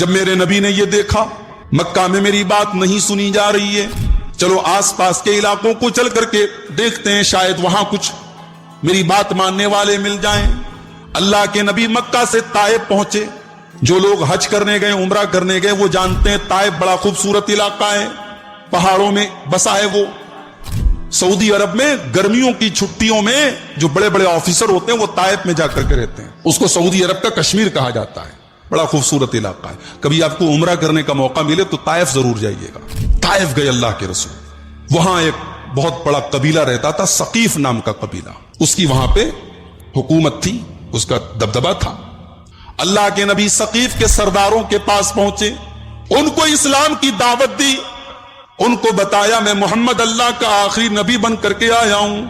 جب میرے نبی نے یہ دیکھا مکہ میں میری بات نہیں سنی جا رہی ہے، چلو آس پاس کے علاقوں کو چل کر کے دیکھتے ہیں، شاید وہاں کچھ میری بات ماننے والے مل جائیں۔ اللہ کے نبی مکہ سے طائف پہنچے۔ جو لوگ حج کرنے گئے، عمرہ کرنے گئے، وہ جانتے ہیں طائف بڑا خوبصورت علاقہ ہے، پہاڑوں میں بسا ہے وہ۔ سعودی عرب میں گرمیوں کی چھٹیوں میں جو بڑے بڑے آفیسر ہوتے ہیں وہ طائف میں جا کر کے رہتے ہیں، اس کو سعودی عرب کا کشمیر کہا جاتا ہے، بڑا خوبصورت علاقہ ہے۔ کبھی آپ کو عمرہ کرنے کا موقع ملے تو طائف ضرور جائیے گا۔ طائف گئے اللہ کے رسول، وہاں ایک بہت بڑا قبیلہ رہتا تھا، ثقیف نام کا قبیلہ، اس کی وہاں پہ حکومت تھی، اس کا دبدبہ تھا۔ اللہ کے نبی ثقیف کے سرداروں کے پاس پہنچے، ان کو اسلام کی دعوت دی، ان کو بتایا میں محمد اللہ کا آخری نبی بن کر کے آیا ہوں،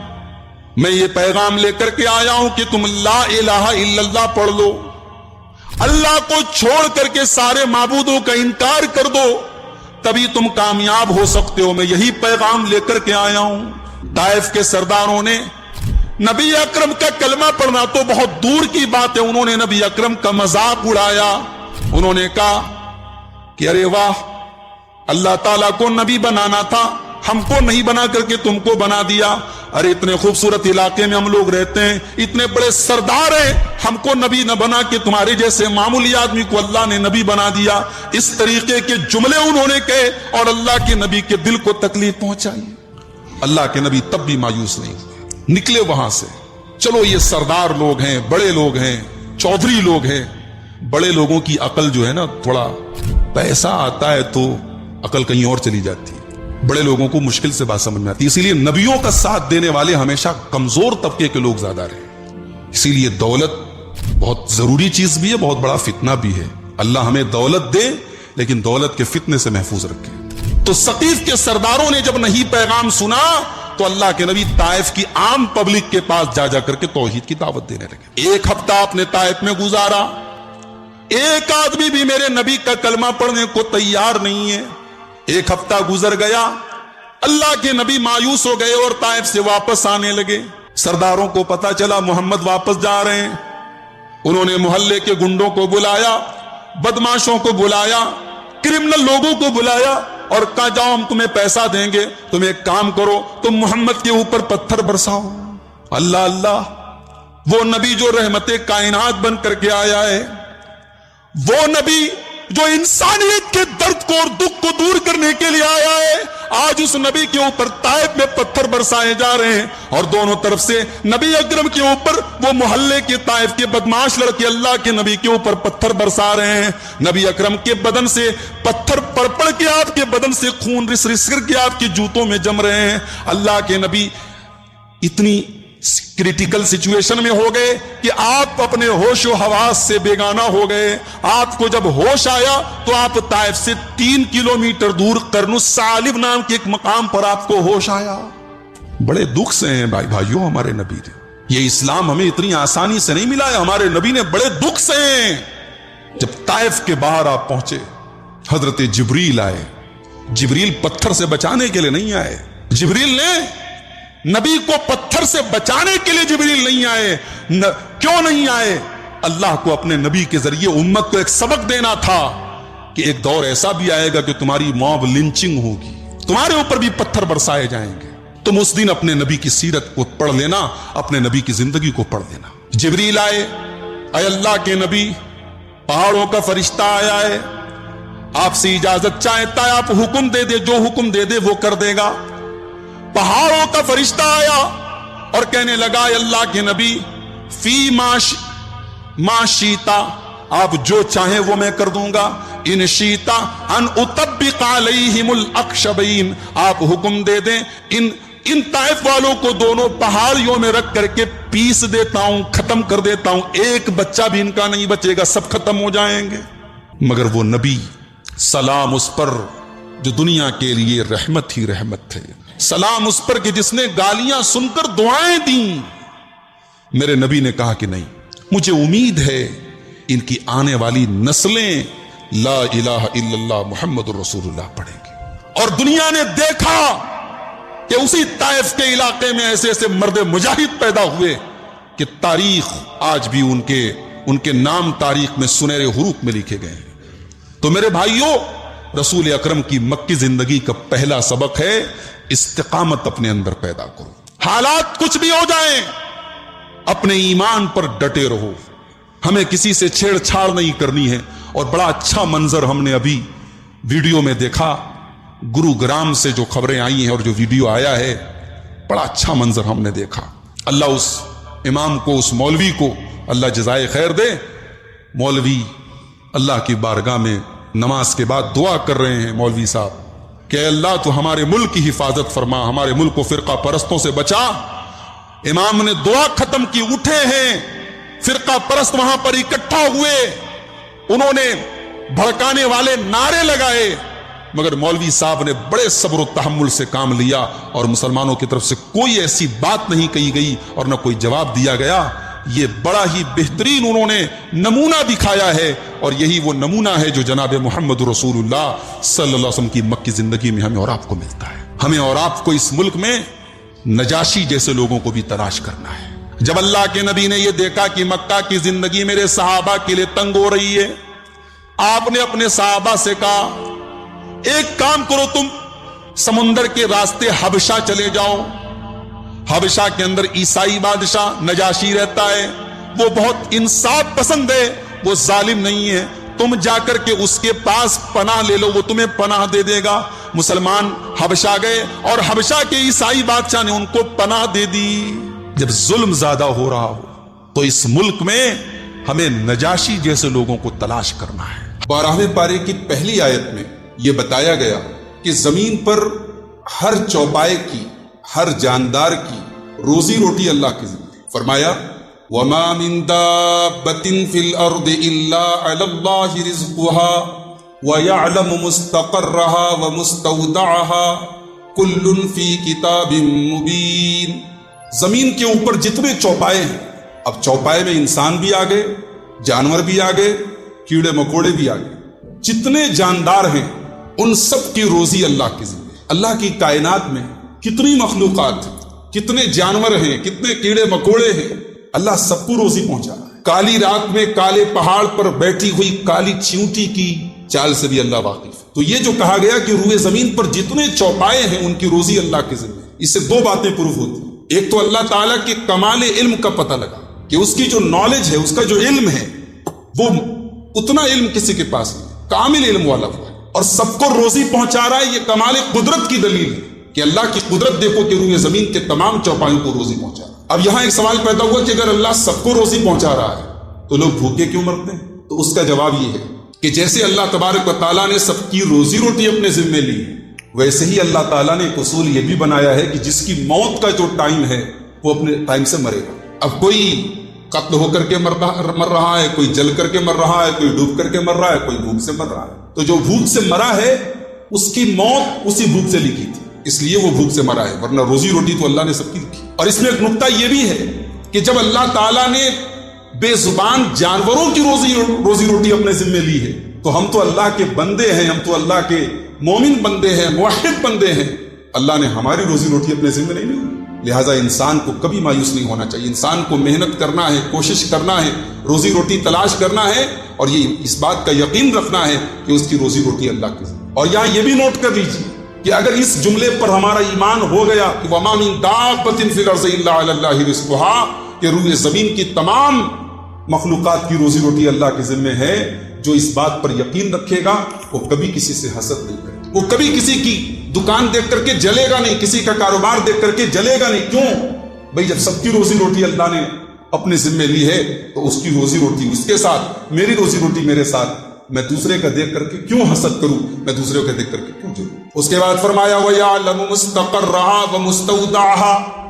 میں یہ پیغام لے کر کے آیا ہوں کہ تم لا الہ الا اللہ پڑھ لو، اللہ کو چھوڑ کر کے سارے معبودوں کا انکار کر دو، تبھی تم کامیاب ہو سکتے ہو، میں یہی پیغام لے کر کے آیا ہوں۔ طائف کے سرداروں نے نبی اکرم کا کلمہ پڑھنا تو بہت دور کی بات ہے، انہوں نے نبی اکرم کا مذاق اڑایا، انہوں نے کہا کہ ارے واہ، اللہ تعالیٰ کو نبی بنانا تھا، ہم کو نہیں بنا کر کے تم کو بنا دیا، ارے اتنے خوبصورت علاقے میں ہم لوگ رہتے ہیں، اتنے بڑے سردار ہیں، ہم کو نبی نہ بنا کے تمہارے جیسے معمولی آدمی کو اللہ نے نبی بنا دیا۔ اس طریقے کے جملے انہوں نے کہے اور اللہ کے نبی کے دل کو تکلیف پہنچائی۔ اللہ کے نبی تب بھی مایوس نہیں ہوئے، نکلے وہاں سے۔ چلو یہ سردار لوگ ہیں، بڑے لوگ ہیں، چودھری لوگ ہیں، بڑے لوگوں کی عقل جو ہے نا، تھوڑا پیسہ آتا ہے تو عقل کہیں اور چلی جاتی ہے، بڑے لوگوں کو مشکل سے بات سمجھ میں آتی ہے، اسی لیے نبیوں کا ساتھ دینے والے ہمیشہ کمزور طبقے کے لوگ زیادہ رہے۔ اسی لیے دولت بہت ضروری چیز بھی ہے، بہت بڑا فتنہ بھی ہے، اللہ ہمیں دولت دے لیکن دولت کے فتنے سے محفوظ رکھے۔ تو ثقیف کے سرداروں نے جب نہیں پیغام سنا تو اللہ کے نبی طائف کی عام پبلک کے پاس جا کر کے توحید کی دعوت دینے لگے۔ ایک ہفتہ آپ نے طائف میں گزارا، ایک آدمی بھی میرے نبی کا کلمہ پڑھنے کو تیار نہیں ہے۔ ایک ہفتہ گزر گیا، اللہ کے نبی مایوس ہو گئے اور طائف سے واپس آنے لگے۔ سرداروں کو پتا چلا محمد واپس جا رہے ہیں، انہوں نے محلے کے گنڈوں کو بلایا، بدماشوں کو بلایا، کرمنل لوگوں کو بلایا اور کہا جاؤ ہم تمہیں پیسہ دیں گے، تم ایک کام کرو، تم محمد کے اوپر پتھر برساؤ۔ اللہ اللہ، وہ نبی جو رحمت کائنات بن کر کے آیا ہے، وہ نبی جو انسانیت کے درد کو اور دکھ کو دور کرنے کے لیے آیا ہے، آج اس نبی کے اوپر طائف میں پتھر برسائے جا رہے ہیں، اور دونوں طرف سے نبی اکرم کے اوپر وہ محلے کے طائف کے بدماش لڑکے اللہ کے نبی کے اوپر پتھر برسا رہے ہیں۔ نبی اکرم کے بدن سے پتھر پڑ پڑ کے آپ کے بدن سے خون رس رس کر کے آپ کے جوتوں میں جم رہے ہیں۔ اللہ کے نبی اتنی کریٹیکل سچویشن میں ہو گئے کہ آپ اپنے ہوش و حواس سے بیگانہ ہو گئے۔ آپ کو جب ہوش آیا تو آپ طائف سے 3 کلومیٹر دور قرن الثعالب نام کے ایک مقام پر آپ کو ہوش آیا۔ بڑے دکھ سے ہیں بھائیوں ہمارے نبی نے، یہ اسلام ہمیں اتنی آسانی سے نہیں ملا ہے، ہمارے نبی نے بڑے دکھ سے ہیں۔ جب طائف کے باہر آپ پہنچے، حضرت جبریل آئے۔ جبریل پتھر سے بچانے کے لیے نہیں آئے، جبریل نے نبی کو پتھر سے بچانے کے لیے جبریل نہیں آئے۔ کیوں نہیں آئے؟ اللہ کو اپنے نبی کے ذریعے امت کو ایک سبق دینا تھا کہ ایک دور ایسا بھی آئے گا کہ تمہاری موب لنچنگ ہوگی، تمہارے اوپر بھی پتھر برسائے جائیں گے، تم اس دن اپنے نبی کی سیرت کو پڑھ لینا، اپنے نبی کی زندگی کو پڑھ لینا۔ جبریل آئے، اے اللہ کے نبی، پہاڑوں کا فرشتہ آیا ہے، آپ سے اجازت چاہتا ہے، آپ حکم دے دے، جو حکم دے دے وہ کر دے گا۔ پہاڑوں کا فرشتہ آیا اور کہنے لگا، اے اللہ کے نبی، فی ما شیتا، آپ جو چاہیں وہ میں کر دوں گا، ان شیتا ان اطبق علیہم الاخشبین، آپ حکم دے دیں ان طائف والوں کو دونوں پہاڑیوں میں رکھ کر کے پیس دیتا ہوں، ختم کر دیتا ہوں، ایک بچہ بھی ان کا نہیں بچے گا، سب ختم ہو جائیں گے۔ مگر وہ نبی، سلام اس پر جو دنیا کے لیے رحمت ہی رحمت تھے، سلام اس پر کہ جس نے گالیاں سن کر دعائیں دیں۔ میرے نبی نے کہا کہ نہیں، مجھے امید ہے ان کی آنے والی نسلیں لا الہ الا اللہ محمد الرسول اللہ پڑھیں گے۔ اور دنیا نے دیکھا کہ اسی طائف کے علاقے میں ایسے ایسے مرد مجاہد پیدا ہوئے کہ تاریخ آج بھی ان کے نام تاریخ میں سنہرے حروف میں لکھے گئے ہیں۔ تو میرے بھائیوں، رسول اکرم کی مکی زندگی کا پہلا سبق ہے استقامت اپنے اندر پیدا کرو. حالات کچھ بھی ہو جائیں اپنے ایمان پر ڈٹے رہو. ہمیں کسی سے چھیڑ چھاڑ نہیں کرنی ہے. اور بڑا اچھا منظر ہم نے ابھی ویڈیو میں دیکھا، گروگرام سے جو خبریں آئی ہیں اور جو ویڈیو آیا ہے، بڑا اچھا منظر ہم نے دیکھا. اللہ اس امام کو، اس مولوی کو اللہ جزائے خیر دے. مولوی اللہ کی بارگاہ میں نماز کے بعد دعا کر رہے ہیں مولوی صاحب کہ اللہ تو ہمارے ملک کی حفاظت فرما، ہمارے ملک کو فرقہ پرستوں سے بچا. امام نے دعا ختم کی، اٹھے ہیں، فرقہ پرست وہاں پر اکٹھا ہوئے، انہوں نے بھڑکانے والے نعرے لگائے، مگر مولوی صاحب نے بڑے صبر و تحمل سے کام لیا اور مسلمانوں کی طرف سے کوئی ایسی بات نہیں کہی گئی اور نہ کوئی جواب دیا گیا. یہ بڑا ہی بہترین انہوں نے نمونہ دکھایا ہے، اور یہی وہ نمونہ ہے جو جناب محمد رسول اللہ صلی اللہ علیہ وسلم کی مکی زندگی میں ہمیں اور آپ کو ملتا ہے. ہمیں اور آپ کو اس ملک میں نجاشی جیسے لوگوں کو بھی تلاش کرنا ہے. جب اللہ کے نبی نے یہ دیکھا کہ مکہ کی زندگی میرے صحابہ کے لیے تنگ ہو رہی ہے، آپ نے اپنے صحابہ سے کہا ایک کام کرو، تم سمندر کے راستے حبشہ چلے جاؤ. حبشہ کے اندر عیسائی بادشاہ نجاشی رہتا ہے، وہ بہت انصاف پسند ہے، وہ ظالم نہیں ہے. تم جا کر کے اس کے پاس پناہ لے لو، وہ تمہیں پناہ دے دے گا. مسلمان حبشہ گئے اور حبشہ کے عیسائی بادشاہ نے ان کو پناہ دے دی. جب ظلم زیادہ ہو رہا ہو تو اس ملک میں ہمیں نجاشی جیسے لوگوں کو تلاش کرنا ہے. 12ویں پارے کی پہلی آیت میں یہ بتایا گیا کہ زمین پر ہر چوپائے کی، ہر جاندار کی روزی روٹی اللہ کی ذمہ. فرمایا وَمَا مِن دَابَّةٍ فِي الْأَرْضِ إِلَّا عَلَى اللَّهِ رِزْقُهَا وَيَعْلَمُ مُسْتَقَرَّهَا وَمُسْتَوْدَعَهَا كُلٌّ فِي كِتَابٍ مُبِينٍ. زمین کے اوپر جتنے چوپائے ہیں، اب چوپائے میں انسان بھی آ گئے، جانور بھی آ گئے، کیڑے مکوڑے بھی آ گئے، جتنے جاندار ہیں ان سب کی روزی اللہ کی ذمہ. اللہ کی کائنات میں کتنی مخلوقات ہیں، کتنے جانور ہیں، کتنے کیڑے مکوڑے ہیں، اللہ سب کو روزی پہنچا رہا ہے. کالی رات میں کالے پہاڑ پر بیٹھی ہوئی کالی چیونٹی کی چال سے بھی اللہ واقف ہے. تو یہ جو کہا گیا کہ روئے زمین پر جتنے چوپائے ہیں ان کی روزی اللہ کی ذمہ ہے، اس سے دو باتیں پروف ہوتی ہیں. ایک تو اللہ تعالیٰ کے کمال علم کا پتہ لگا کہ اس کی جو نالج ہے، اس کا جو علم ہے، وہ اتنا علم کسی کے پاس نہیں، کامل علم والا ہوا ہے اور سب کو روزی پہنچا رہا ہے. یہ کمال قدرت کی دلیل ہے کہ اللہ کی قدرت دیکھو کہ روئے زمین کے تمام چوپایوں کو روزی پہنچا رہا ہے. اب یہاں ایک سوال پیدا ہوا کہ اگر اللہ سب کو روزی پہنچا رہا ہے تو لوگ بھوکے کیوں مرتے ہیں؟ تو اس کا جواب یہ ہے کہ جیسے اللہ تبارک و تعالیٰ نے سب کی روزی روٹی اپنے ذمے لی ہے، ویسے ہی اللہ تعالیٰ نے ایک اصول یہ بھی بنایا ہے کہ جس کی موت کا جو ٹائم ہے وہ اپنے ٹائم سے مرے گا. اب کوئی قتل ہو کر کے مر رہا ہے، کوئی جل کر کے مر رہا ہے، کوئی ڈوب کر کے مر رہا ہے، کوئی بھوک سے مر رہا ہے. تو جو بھوک سے مرا ہے اس کی موت اسی بھوک سے لکھی تھی، اس لیے وہ بھوک سے مرا ہے، ورنہ روزی روٹی تو اللہ نے سب کی لکھی. اور اس میں ایک نقطہ یہ بھی ہے کہ جب اللہ تعالیٰ نے بے زبان جانوروں کی روزی روٹی اپنے ذمہ لی ہے تو ہم تو اللہ کے بندے ہیں، ہم تو اللہ کے مومن بندے ہیں، موحد بندے ہیں. اللہ نے ہماری روزی روٹی اپنے ذمہ نہیں لی. لہٰذا انسان کو کبھی مایوس نہیں ہونا چاہیے. انسان کو محنت کرنا ہے، کوشش کرنا ہے، روزی روٹی تلاش کرنا ہے، اور یہ اس بات کا یقین رکھنا ہے کہ اس کی روزی روٹی اللہ کی ذمہ. اور یہاں یہ بھی نوٹ کر لیجیے کہ اگر اس جملے پر ہمارا ایمان ہو گیا کہ وَمَا مِن دَابَّةٍ فِي الْأَرْضِ إِلَّا عَلَى اللَّهِ رِزْقُهَا، کہ روئے زمین کی تمام مخلوقات کی روزی روٹی اللہ کے ذمہ ہے، جو اس بات پر یقین رکھے گا وہ کبھی کسی سے حسد نہیں کرے گا، وہ کبھی کسی کی دکان دیکھ کر کے جلے گا نہیں، کسی کا کاروبار دیکھ کر کے جلے گا نہیں. کیوں بھئی؟ جب سب کی روزی روٹی اللہ نے اپنے ذمہ لی ہے تو اس کی روزی روٹی اس کے ساتھ، میری روزی روٹی میرے ساتھ. میں دوسرے کا دیکھ کر کے کیوں حسد کروں؟ میں دوسرے کا دیکھ کر کے کیوں جلوں؟ اس کے بعد فرمایا وَيَعْلَمُ مُسْتَقَرَّهَا وَمُسْتَوْدَعَهَا.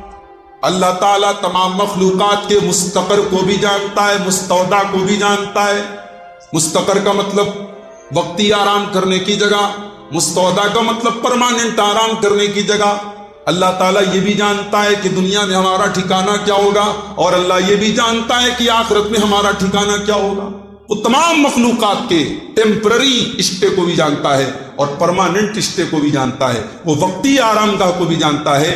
اللہ تعالیٰ تمام مخلوقات کے مستقر کو بھی جانتا ہے، مستودع کو بھی جانتا ہے. مستقر کا مطلب وقتی آرام کرنے کی جگہ، مستودع کا مطلب پرماننٹ آرام کرنے کی جگہ. اللہ تعالیٰ یہ بھی جانتا ہے کہ دنیا میں ہمارا ٹھکانہ کیا ہوگا، اور اللہ یہ بھی جانتا ہے کہ آخرت میں ہمارا ٹھکانہ کیا ہوگا. وہ تمام مخلوقات کے ٹیمپرری اسٹے کو بھی جانتا ہے اور پرماننٹ اسٹے کو بھی جانتا ہے. وہ وقتی آرام گاہ کو بھی جانتا ہے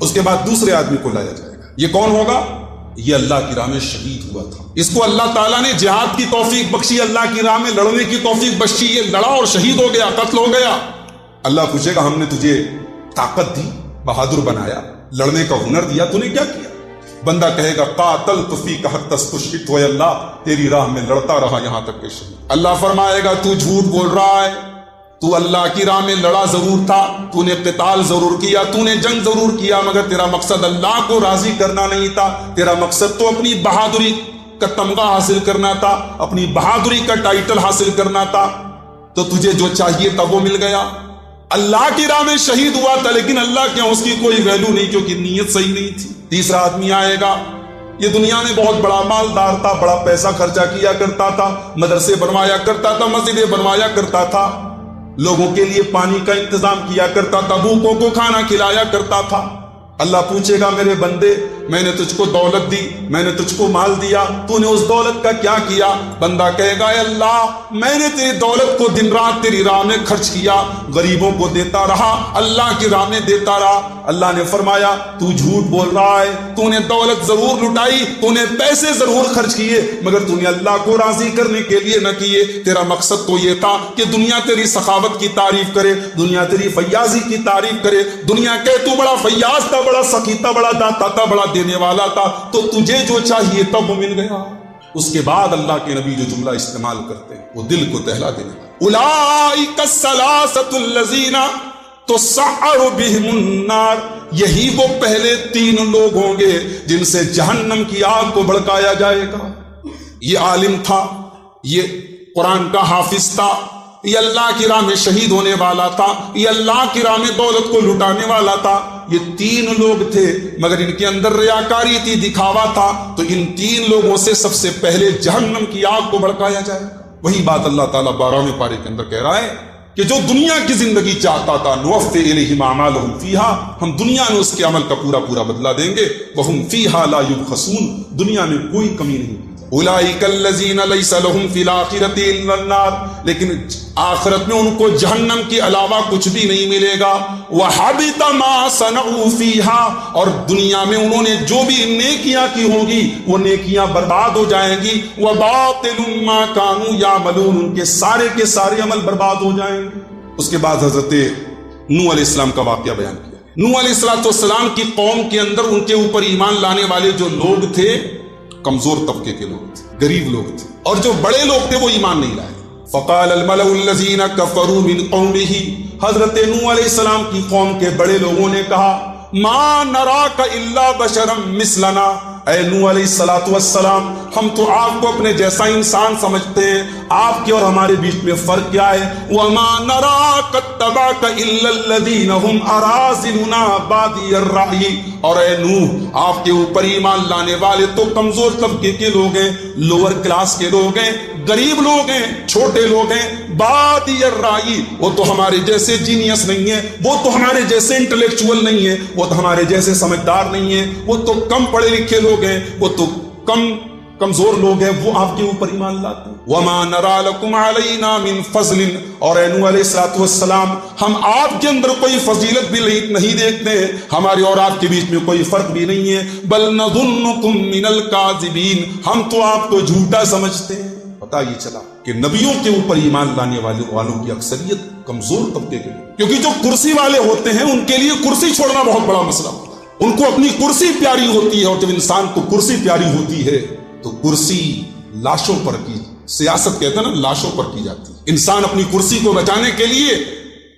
اس کے بعد دوسرے آدمی کو لایا جائے گا. یہ کون ہوگا؟ یہ اللہ کی راہ میں شہید ہوا تھا. اس کو اللہ تعالیٰ نے جہاد کی توفیق بخشی, اللہ کی راہ میں لڑنے کی توفیق بخشی. یہ لڑا اور شہید ہو گیا, قتل ہو گیا. اللہ پوچھے گا ہم نے تجھے طاقت دی, بہادر بنایا, لڑنے کا ہنر دیا, تو نے کیا کیا؟ بندہ کہے گا قاتلت فیک حتی استشہدت, اے اللہ تیری راہ میں لڑتا رہا یہاں تک کہ شہید. اللہ فرمائے گا تو جھوٹ بول رہا ہے, تو اللہ کی راہ میں لڑا ضرور تھا, تو نے قتال ضرور کیا, تو نے جنگ ضرور کیا, مگر تیرا مقصد اللہ کو راضی کرنا نہیں تھا. تیرا مقصد تو اپنی بہادری کا تمغہ حاصل کرنا تھا, اپنی بہادری کا ٹائٹل حاصل کرنا تھا. تو تجھے جو چاہیے تھا وہ مل گیا. اللہ کی راہ میں شہید ہوا تھا, لیکن اللہ کے اس کی کوئی ویلو نہیں, کیونکہ نیت صحیح نہیں تھی. تیسرا آدمی آئے گا, یہ دنیا میں بہت بڑا مالدار تھا, بڑا پیسہ خرچہ کیا کرتا تھا, مدرسے بنوایا کرتا تھا, مسجدیں بنوایا کرتا تھا, لوگوں کے لیے پانی کا انتظام کیا کرتا تھا, بھوکوں کو کھانا کھلایا کرتا تھا. اللہ پوچھے گا میرے بندے میں نے تجھ کو دولت دی, میں نے تجھ کو مال دیا, تو نے اس دولت کا کیا کیا؟ بندہ کہے گا اے اللہ میں نے تیری دولت کو دن رات تیری راہ میں خرچ کیا, غریبوں کو دیتا رہا, اللہ کی راہ میں دیتا رہا. اللہ نے فرمایا تو جھوٹ بول رہا ہے, تو نے دولت ضرور لٹائی, تو نے پیسے ضرور خرچ کیے, مگر تو نے اللہ کو راضی کرنے کے لیے نہ کیے. تیرا مقصد تو یہ تھا کہ دنیا تیری سخاوت کی تعریف کرے, دنیا تیری فیاضی کی تعریف کرے, دنیا کہے تو بڑا فیاض تھا, بڑا سخی تھا, بڑا داتا تھا, بڑا دینے والا تھا, تو تجھے جو چاہیے تب وہ مل گیا. اس کے بعد اللہ کے نبی جو جملہ استعمال کرتے ہیں وہ دل کو دہلا دینے والا, اولئک الثلاثۃ الذین تسعر بہم النار, یہی وہ پہلے 3 لوگ ہوں گے جن سے جہنم کی آگ کو بھڑکایا جائے گا. یہ عالم تھا, یہ قرآن کا حافظ تھا, یہ اللہ کی راہ میں شہید ہونے والا تھا, یہ اللہ کی راہ میں دولت کو لٹانے والا تھا. یہ 3 لوگ تھے, مگر ان کے اندر ریاکاری تھی, دکھاوا تھا. تو ان 3 لوگوں سے سب سے پہلے جہنم کی آگ کو بھڑکایا جائے. وہی بات اللہ تعالیٰ 12ویں پارے کے اندر کہہ رہا ہے کہ جو دنیا کی زندگی چاہتا تھا نوفی الیہم اعمالہم فیہا, ہم دنیا میں اس کے عمل کا پورا پورا بدلہ دیں گے. وہم فیہا لا یبخسون, دنیا میں کوئی کمی نہیں کی. اولئک الذین لیس لہم فی الآخرۃ الا النار, لیکن آخرت میں ان کو جہنم کے علاوہ کچھ بھی نہیں ملے گا. وحبط ما صنعوا فیہا, اور دنیا میں انہوں نے جو بھی نیکیاں کی ہوں گی وہ نیکیاں برباد ہو جائیں گی. وباطل ما کانوا یعملون, ان کے سارے عمل برباد ہو جائیں گے. اس کے بعد حضرت نوح علیہ السلام کا واقعہ بیان کیا. نوح علیہ السلام کی قوم کے اندر ان کے اوپر ایمان لانے والے جو لوگ تھے کمزور طبقے کے لوگ تھے, غریب لوگ تھے, اور جو بڑے لوگ تھے وہ ایمان نہیں لائے. فقال الملأ الذین کفروا من قومہ, حضرت نوح علیہ السلام کی قوم کے بڑے لوگوں نے کہا ما نراک الا بشرا مثلنا, اے نوح علیہ السلام ہم تو آپ کو اپنے جیسا انسان سمجھتے ہیں, آپ کے اور ہمارے بیچ میں فرق کیا ہے؟ وما نراک اتبعک الا الذین هم اراذلنا بادی الرأی, اور اے نوح آپ کے اوپر ایمان لانے والے تو کمزور طبقے کے لوگ ہیں, لوور کلاس کے لوگ ہیں, غریب لوگ ہیں, چھوٹے لوگ ہیں. بادی الرأی, وہ تو ہمارے جیسے جینیس نہیں ہے, وہ تو ہمارے جیسے انٹلیکچوئل نہیں ہے, وہ تو ہمارے جیسے سمجھدار نہیں ہے, وہ تو کم پڑھے لکھے لوگ ہیں, وہ تو کمزور لوگ ہیں, وہ آپ کے اوپر ایمان لاتے ہیں. وما نرا لکم علینا من فضل, اور اے نوح علیہ السلام ہم آپ کے اندر کوئی فضیلت بھی نہیں دیکھتے ہیں, ہمارے اور آپ کے بیچ میں کوئی فرق بھی نہیں ہے. بل نظنکم من الکاذبین, ہم تو آپ کو جھوٹا سمجھتے ہیں. پتہ یہ چلا کہ نبیوں کے اوپر ایمان لانے والوں کی اکثریت کمزور طبقے کے لوگ, کیونکہ جو کرسی والے ہوتے ہیں ان کے لیے کرسی چھوڑنا بہت بڑا مسئلہ ہوتا ہے. ان کو اپنی کرسی پیاری ہوتی ہے, اور جب انسان کو کرسی پیاری ہوتی ہے تو کرسی لاشوں پر کی, سیاست کہتے ہیں نا, لاشوں پر کی جاتی ہے. انسان اپنی کرسی کو بچانے کے لیے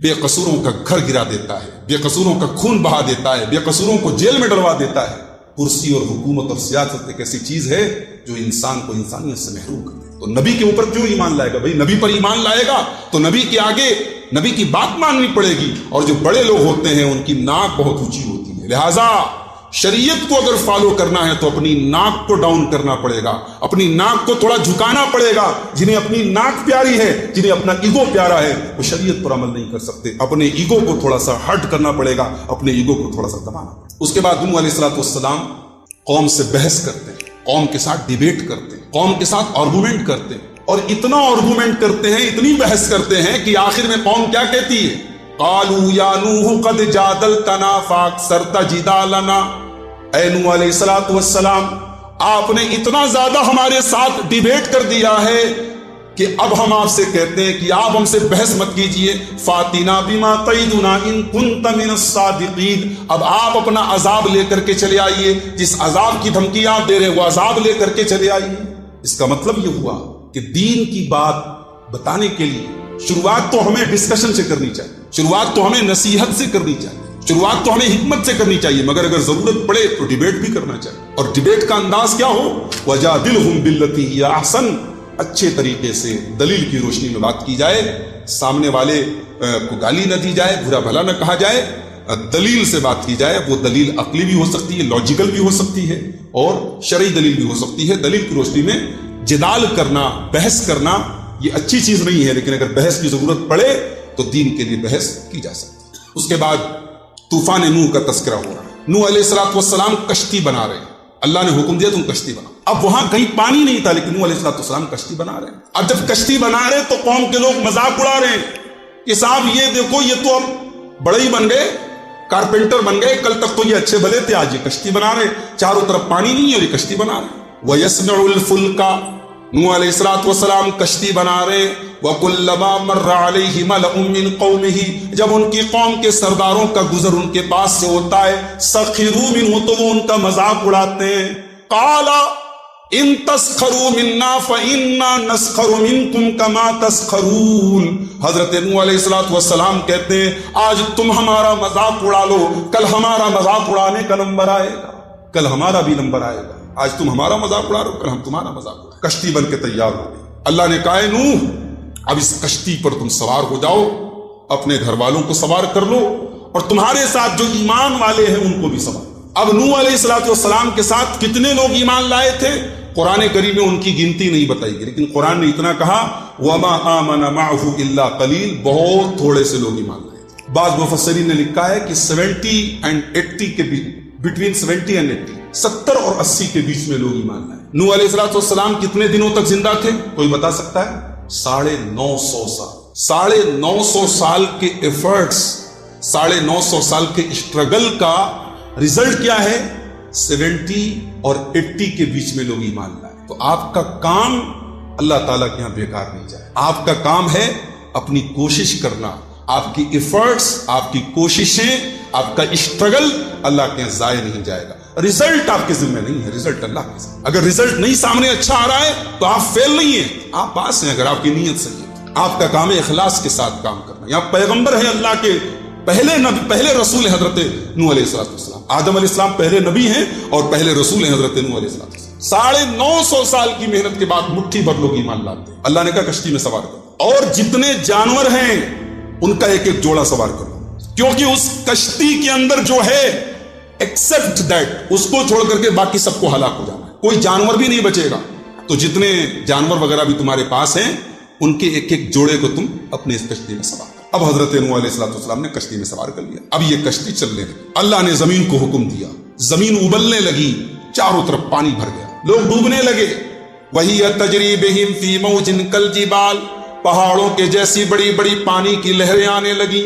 بے قصوروں کا گھر گرا دیتا ہے, بے قصوروں کا خون بہا دیتا ہے, بے قصوروں کو جیل میں ڈلوا دیتا ہے. کرسی اور حکومت اور سیاست ایک ایسی چیز ہے جو انسان کو انسانیت سے محروم کرتی ہے. تو نبی کے اوپر کیوں ایمان لائے گا بھائی؟ نبی پر ایمان لائے گا تو نبی کے آگے نبی کی بات ماننی پڑے گی, اور جو بڑے لوگ ہوتے ہیں ان کی ناک بہت اونچی ہوتی ہے. لہذا شریعت کو اگر فالو کرنا ہے تو اپنی ناک کو ڈاؤن کرنا پڑے گا, اپنی ناک کو تھوڑا جھکانا پڑے گا. جنہیں اپنی ناک پیاری ہے, جنہیں اپنا ایگو پیارا ہے, وہ شریعت پر عمل نہیں کر سکتے. اپنے ایگو کو تھوڑا سا ہرٹ کرنا پڑے گا, اپنے ایگو کو تھوڑا سا دبانا. اس کے بعد نوح علیہ السلام قوم سے بحث کرتے ہیں, قوم کے ساتھ ڈیبیٹ کرتے ہیں, قوم کے ساتھ آرگومنٹ کرتے ہیں, اور اتنا آرگومنٹ کرتے ہیں, اتنی بحث کرتے ہیں کہ آخر میں قوم کیا کہتی ہے؟ قالوا یا نوح قد جادلتنا فاکثرت جدالنا، اے نوح علیہ السلام آپ نے اتنا زیادہ ہمارے ساتھ ڈیبیٹ کر دیا ہے کہ اب ہم آپ سے کہتے ہیں کہ آپ ہم سے بحث مت کیجئے، فاتنا بما تعدنا ان کنت من الصادقین، اب آپ اپنا عذاب لے کر کے چلے آئیے، جس عذاب کی دھمکی آپ دے رہے ہیں وہ عذاب لے کر کے چلے آئیے۔ اس کا مطلب یہ ہوا کہ دین کی بات بتانے کے لیے شروعات تو ہمیں ڈسکشن سے کرنی چاہیے، شروعات تو ہمیں نصیحت سے کرنی چاہیے، شروعات تو ہمیں حکمت سے کرنی چاہیے، مگر اگر ضرورت پڑے تو ڈیبیٹ بھی کرنا چاہیے۔ اور ڈیبیٹ کا انداز کیا ہو؟ وجادلہم باللتی ہی احسن، اچھے طریقے سے دلیل کی روشنی میں بات کی جائے، سامنے والے کو گالی نہ دی جائے، برا بھلا نہ کہا جائے، دلیل سے بات کی جائے۔ وہ دلیل عقلی بھی ہو سکتی ہے، لاجیکل بھی ہو سکتی ہے، اور شرعی دلیل بھی ہو سکتی ہے۔ دلیل کی روشنی میں جدال کرنا، بحث کرنا یہ اچھی چیز نہیں ہے، لیکن اگر بحث کی ضرورت پڑے تو دین کے لیے بحث کی جا سکتی ہے۔ اس کے بعد طوفان نوح کا تذکرہ ہو رہا ہے۔ نوح علیہ السلام کشتی بنا رہے ہیں، اللہ نے حکم دیا تم کشتی بناؤ۔ اب وہاں کہیں پانی نہیں تھا، لیکن نوح علیہ السلام کشتی بنا رہے ہیں۔ اب جب کشتی بنا رہے تو قوم کے لوگ مذاق اڑا رہے ہیں کہ صاحب یہ دیکھو، یہ تو اب بڑے ہی بن گئے، کارپینٹر بن گئے، کل تک تو یہ اچھے بھلے تھے، آج یہ کشتی بنا رہے، چاروں طرف پانی نہیں ہے اور یہ کشتی بنا رہے۔ وَيَصْنَعُ الْفُلْكَ، نوح علیہ السلام کشتی بنا رہے۔ وَكُلَّمَا مَرَّ عَلَيْهِ مَلَأٌ مِّن قَوْمِهِ، جب ان کی قوم کے سرداروں کا گزر ان کے پاس سے ہوتا ہے، سَخِرُوا مِنْهُ، تو وہ ان کا مذاق اڑاتے ہیں۔ قَالَ إِن تَسْخَرُوا مِنَّا فَإِنَّا نَسْخَرُ مِنْكُمْ كَمَا تَسْخَرُونَ، حضرت نوح علیہ السلام کہتے ہیں آج تم ہمارا مذاق اڑا لو، کل ہمارا مذاق اڑانے کا نمبر آئے گا، کل ہمارا بھی نمبر آئے گا۔ آج تم ہمارا مذاق اڑا رہے ہو، کل ہم تمہارا مذاق اڑا۔ کشتی بن کے تیار ہو گئی۔ اللہ نے کہا نوح اب اس کشتی پر تم سوار ہو جاؤ، اپنے گھر والوں کو سوار کر لو، اور تمہارے ساتھ جو ایمان والے ہیں ان کو بھی سوار۔ اب نوح علیہ السلام کے ساتھ کتنے لوگ ایمان لائے تھے؟ قرآن کریم میں ان کی گنتی نہیں بتائی گئی، لیکن قرآن نے اتنا کہا وَمَا آمَنَ مَعَهُ إِلَّا قَلِيلٌ، بہت تھوڑے سے لوگ ایمان لائے۔ بعض مفسرین نے لکھا ہے کہ 70 and 80 کے بیچ، بٹوین 70 and 80، 70 اور 80 کے بیچ میں لوگ ایمان لائے۔ نوح علیہ السلام کتنے دنوں تک زندہ تھے؟ کوئی بتا سکتا ہے؟ 950 سال۔ 950 سال کے ایفرٹس، 950 سال کے اسٹرگل کا ریزلٹ کیا ہے؟ 70 اور 80 کے بیچ میں لوگ ایمان لائے۔ تو آپ کا کام اللہ تعالیٰ کے یہاں بیکار نہیں جائے۔ آپ کا کام ہے اپنی کوشش کرنا، آپ کی ایفرٹس، آپ کی کوششیں، آپ کا اسٹرگل اللہ کے یہاں ضائع نہیں جائے گا۔ ریزلٹ آپ کے ذمہ نہیں ہے، ریزلٹ اللہ کے ذمہ۔ اگر ریزلٹ نہیں سامنے اچھا آ رہا ہے تو آپ فیل نہیں ہیں، آپ پاس ہیں، اگر آپ کی نیت صحیح ہے۔ آپ کا کام ہے اخلاص کے ساتھ کام کرنا۔ یہاں پیغمبر ہے اللہ کے، پہلے نبی، پہلے رسول ہے حضرت نوح علیہ السلام۔ آدم علیہ السلام پہلے نبی ہیں اور پہلے رسول ہیں حضرت نوح علیہ السلام۔ 950 سال کی محنت کے بعد مٹھی بھر لوگ ایمان لاتے ہیں۔ اللہ نے کہا کشتی میں سوار کرو، اور جتنے جانور ہیں ان کا ایک ایک جوڑا سوار کرو، کیونکہ اس کشتی کے اندر جو ہے ایکسپٹ دیٹ، اس کو چھوڑ کر کے باقی سب کو ہلاک ہو جانا ہے، کوئی جانور بھی نہیں بچے گا۔ تو جتنے جانور وغیرہ بھی تمہارے پاس ہیں ان کے ایک ایک جوڑے کو تم اپنے اس کشتی میں سوار کرو۔ اب حضرت نوح علیہ السلام نے کشتی میں سوار کر لیا۔ اب یہ کشتی چلنے لگی، اللہ نے زمین کو حکم دیا، زمین ابلنے لگی، چاروں طرف پانی بھر گیا، لوگ ڈوبنے لگے۔ وَهِيَ تَجْرِي بِهِمْ فِي مَوْجٍ كَالْجِبَالِ، پہاڑوں کے جیسی بڑی بڑی پانی کی لہریں آنے لگی۔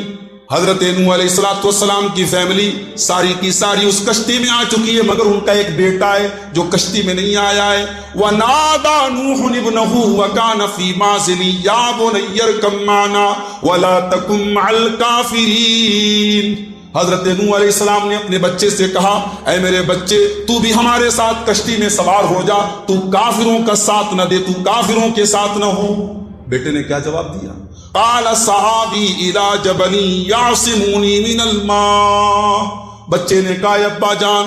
حضرت نوح علیہ السلام کی فیملی ساری کی ساری اس کشتی میں آ چکی ہے، مگر ان کا ایک بیٹا ہے جو کشتی میں نہیں آیا ہے۔ وَنَادَى نُوحٌ ابْنَهُ وَكَانَ فِي مَعْزِلٍ يَا بُنَيَّ ارْكَب مَّعَنَا وَلَا تَكُن مَّعَ الْكَافِرِينَ۔ حضرت نوح علیہ السلام نے اپنے بچے سے کہا اے میرے بچے تو بھی ہمارے ساتھ کشتی میں سوار ہو جا، تو کافروں کا ساتھ نہ دے، تو کافروں کے ساتھ نہ ہو۔ بیٹے نے کیا جواب دیا؟ قال صحابی الى جبل یعصمونی من الماء، بچے نے کہا ابا جان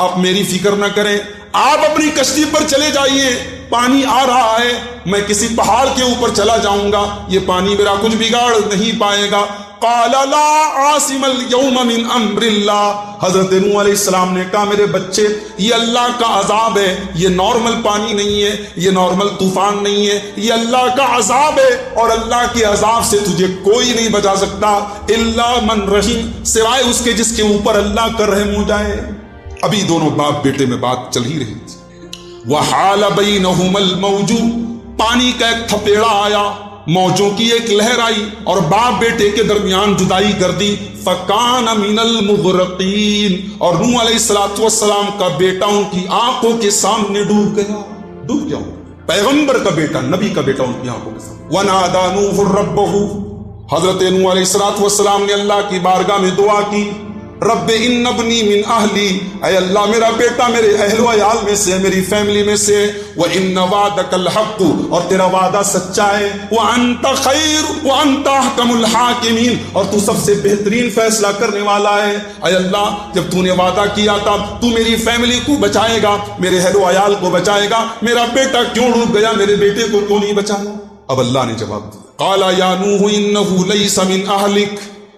آپ میری فکر نہ کریں، آپ اپنی کشتی پر چلے جائیے، پانی آ رہا ہے، میں کسی پہاڑ کے اوپر چلا جاؤں گا، یہ پانی میرا کچھ بگاڑ نہیں پائے گا۔ قال لا عاصم اليوم من امر اللہ، حضرت نوح علیہ السلام نے کہا میرے بچے یہ اللہ کا عذاب ہے، یہ نارمل پانی نہیں ہے، یہ نارمل طوفان نہیں ہے، یہ اللہ کا عذاب ہے، اور اللہ کے عذاب سے تجھے کوئی نہیں بچا سکتا الا من رحم، سوائے اس کے جس کے اوپر اللہ کا رحم ہو جائے۔ ابھی دونوں باپ بیٹے میں بات چل ہی رہی تھی۔ وحال بینہم الموج، پانی کا ایک تھپیڑا آیا، موجوں کی ایک لہر آئی اور باپ بیٹے کے درمیان جدائی کر دی. فکان من المغرقین، اور نوح علیہ السلام کا بیٹا ان کی آنکھوں کے سامنے ڈوب گیا. ڈوب گیا پیغمبر کا بیٹا، نبی کا بیٹا ان کی آنکھوں کے سامنے. ونادى نوح ربہ، حضرت نوح علیہ السلام نے اللہ کی بارگاہ میں دعا کی. رب ان ابنی من اہلی، اے اللہ میرا بیٹا میرے اہل و عیال میں سے، میری فیملی میں سے. وان وعدک الحق، اور تیرا وعدہ سچا ہے. وانت خیر وانت احکم الحاکمین، اور تو سب سے بہترین فیصلہ کرنے والا ہے. اے اللہ جب تو نے وعدہ کیا تھا تو میری فیملی کو بچائے گا، میرے اہل و عیال کو بچائے گا، میرا بیٹا کیوں ڈوب گیا، میرے بیٹے کو کیوں نہیں بچایا؟ اب اللہ نے جواب دیا. قال یا نوح انه ليس من اهلك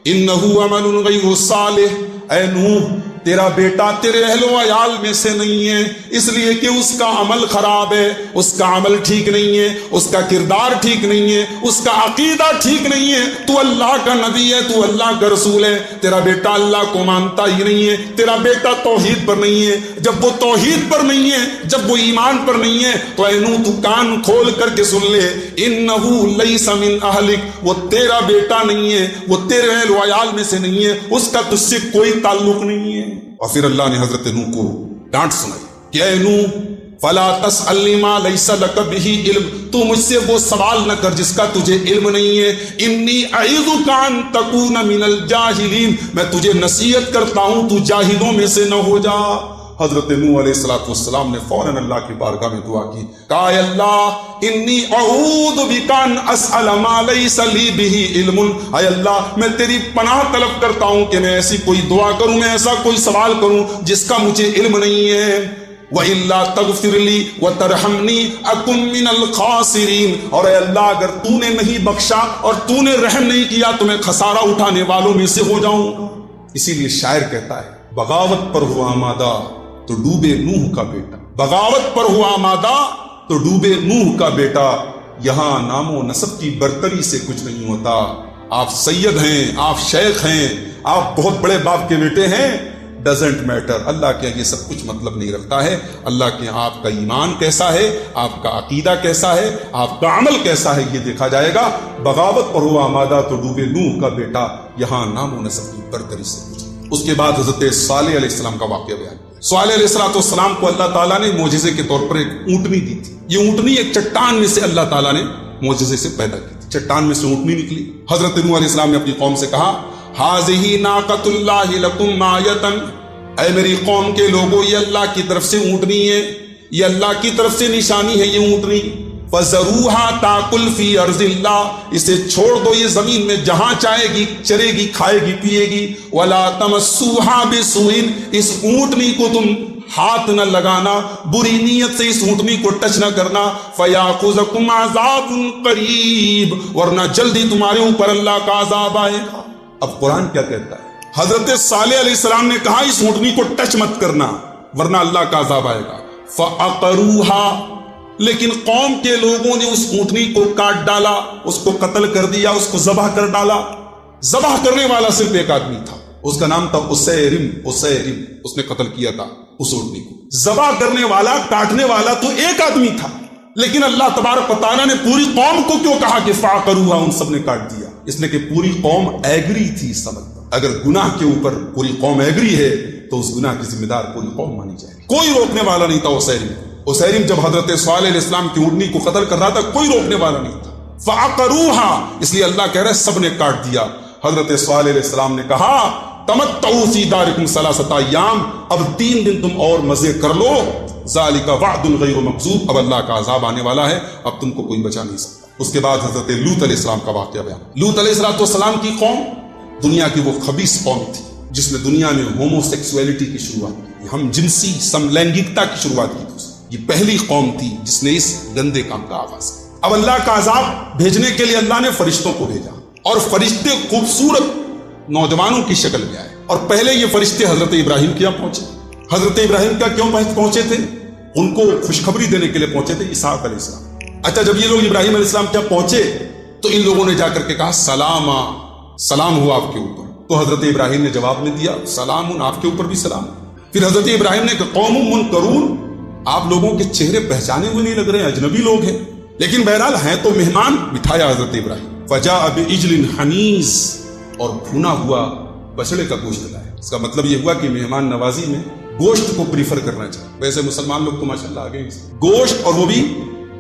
انه عمل غیر صالح. اے نوح تیرا بیٹا تیرے اہل و عیال میں سے نہیں ہے، اس لیے کہ اس کا عمل خراب ہے، اس کا عمل ٹھیک نہیں ہے، اس کا کردار ٹھیک نہیں ہے، اس کا عقیدہ ٹھیک نہیں ہے. تو اللہ کا نبی ہے، تو اللہ کا رسول ہے، تیرا بیٹا اللہ کو مانتا ہی نہیں ہے، تیرا بیٹا توحید پر نہیں ہے. جب وہ توحید پر نہیں ہے، جب وہ ایمان پر نہیں ہے، تو اے نوح تو کان کھول کر کے سن لے. انہو لیس من اہلک، وہ تیرا بیٹا نہیں ہے، وہ تیرے اہل و عیال میں سے نہیں ہے، اس کا تجھ سے کوئی تعلق نہیں ہے. اور پھر اللہ نے حضرت نوح کو ڈانٹ سنائی کہ اے نوح فلا تسألنی ما لیس لک بہ علم، تو مجھ سے وہ سوال نہ کر جس کا تجھے علم نہیں ہے. انی اعظک ان تکون من الجاہلین، میں تجھے نصیحت کرتا ہوں تو جاہلوں میں سے نہ ہو جا. حضرت نوح علیہ السلام نے فوراً اللہ کی بارگاہ میں دعا کی. کہا اے اللہ انی اعوذ بک ان اسأل ما لیس لی بہ علم. اے اللہ میں تیری پناہ طلب کرتا ہوں کہ میں ایسی کوئی دعا کروں، میں ایسا کوئی سوال کروں جس کا مجھے علم نہیں ہے. وَإِلَّا تَغْفِرْ لِي وَتَرْحَمْنِي أَكُن مِّنَ الْخَاسِرِينَ، اور اے اللہ اگر تو نے نہیں بخشا اور تو نے رحم نہیں کیا تو میں خسارہ اٹھانے والوں میں سے ہو جاؤں گا. اسی لیے شاعر کہتا ہے بغاوت پر ہوا آمادہ تو ڈوبے نوح کا بیٹا، بغاوت پر ہوا آمادہ تو ڈوبے نوح کا بیٹا. یہاں نام و نسب کی برتری سے کچھ نہیں ہوتا. آپ سید ہیں، آپ شیخ ہیں، آپ بہت بڑے باپ کے بیٹے ہیں، ڈزنٹ میٹر. اللہ کے یہ سب کچھ مطلب نہیں رکھتا ہے. اللہ کے آپ کا ایمان کیسا ہے، آپ کا عقیدہ کیسا ہے، آپ کا عمل کیسا ہے، یہ دیکھا جائے گا. بغاوت پر ہوا آمادہ تو ڈوبے نوح کا بیٹا، یہاں نام و نسب کی برتری سے کچھ. اس کے بعد حضرت صالح علیہ السلام کا واقعہ بیان. صالح علیہ السلام کو اللہ تعالیٰ نے معجزے کے طور پر ایک اونٹنی دی تھی. یہ اونٹنی ایک چٹان میں سے اللہ تعالیٰ نے معجزے سے پیدا کی تھی. چٹان میں سے اونٹنی نکلی. حضرت نوح علیہ السلام نے اپنی قوم سے کہا ہذہ ناقۃ اللہ لکم آیۃ، اے میری قوم کے لوگوں یہ اللہ کی طرف سے اونٹنی ہے، یہ اللہ کی طرف سے نشانی ہے یہ اونٹنی. فَذَرُوهَا تَأْكُلْ فِي أَرْضِ اللَّهِ، اسے چھوڑ دو یہ زمین میں جہاں چاہے گی چرے گی کھائے گی پیے گی. وَلَا تَمَسُّوهَا بِسُوءٍ، اس اونٹنی کو تم ہاتھ نہ لگانا، بری نیت سے اس اونٹنی کو ٹچ نہ کرنا. فَيَأْخُذَكُمْ عَذَابٌ قَرِيبٌ، ورنہ جلدی تمہارے اوپر اللہ کا عذاب آئے گا. اب قرآن کیا کہتا ہے؟ حضرت صالح علیہ السلام نے کہا اس اونٹنی کو ٹچ مت کرنا ورنہ اللہ کا عذاب آئے گا. فَعَقَرُوهَا، لیکن قوم کے لوگوں نے اس اونٹنی کو کاٹ ڈالا، اس کو قتل کر دیا، اس کو ذبح کر ڈالا. ذبح کرنے والا صرف ایک آدمی تھا، اس کا نام تھا اسیرم. اس نے قتل کیا تھا اس اونٹنی کو. ذبح کرنے والا کاٹنے والا تو ایک آدمی تھا، لیکن اللہ تبارک و تعالیٰ نے پوری قوم کو کیوں کہا کہ فَعَقَرُوهَا، ان سب نے کاٹ دیا؟ اس لیے کہ پوری قوم ایگری تھی. سمجھ اگر گناہ کے اوپر پوری قوم ایگری ہے تو اس گناہ کی ذمہ دار پوری قوم مانی جائے گی. کوئی روکنے والا نہیں تھا. اسیرم جب حضرت صالح علیہ السلام کی اونٹنی کو قتل کر رہا تھا کوئی روکنے والا نہیں تھا. فَعَقَرُوهَا، اس لیے اللہ کہہ رہا ہے سب نے کاٹ دیا. حضرت صالح علیہ السلام نے کہا تَمَتَّعُوا فِي دَارِكُمْ ثَلَاثَةَ أَيَّامٍ، اب 3 دن تم اور مزے کر لو. ذَلِكَ وَعْدٌ غَيْرُ مَكْذُوبٍ، اب اللہ کا عذاب آنے والا ہے، اب تم کو کوئی بچا نہیں سکتا. اس کے بعد حضرت لوط علیہ السلام کا واقعہ بیان. لوط علیہ السلام کی قوم دنیا کی وہ خبیث قوم تھی جس نے دنیا میں ہومو سیکسولیٹی کی شروعات کی، ہم جنسی سم لینگکتا کی شروعات کی تھی. یہ پہلی قوم تھی جس نے اس گندے کام کا آغاز کیا. اب اللہ کا عذاب بھیجنے کے لیے اللہ نے فرشتوں کو بھیجا، اور فرشتے خوبصورت نوجوانوں کی شکل میں آئے. اور پہلے یہ فرشتے حضرت ابراہیم کے یہاں پہنچے. حضرت ابراہیم کا کیوں پہنچے تھے؟ ان کو خوشخبری دینے کے لیے پہنچے تھے اسحاق علیہ السلام. اچھا جب یہ لوگ ابراہیم علیہ السلام کیا پہنچے تو ان لوگوں نے جا کر کے کہا سلام ہوا آپ کے اوپر. تو حضرت ابراہیم نے جواب میں دیا سلام، آپ کے اوپر بھی سلام. پھر حضرت ابراہیم نے کہا قوم منکرون، آپ لوگوں کے چہرے پہچانے ہوئے نہیں لگ رہے ہیں، اجنبی لوگ ہیں. لیکن بہرحال ہیں تو مہمان، بٹھایا حضرت ابراہیم، فجاء بعجل حنیذ، اور بھنا ہوا بچڑے کا گوشت لایا۔ اس کا مطلب یہ ہوا کہ مہمان نوازی میں گوشت کو پریفر کرنا چاہیے۔ ویسے مسلمان لوگ تو ماشاءاللہ آگے گوشت، اور وہ بھی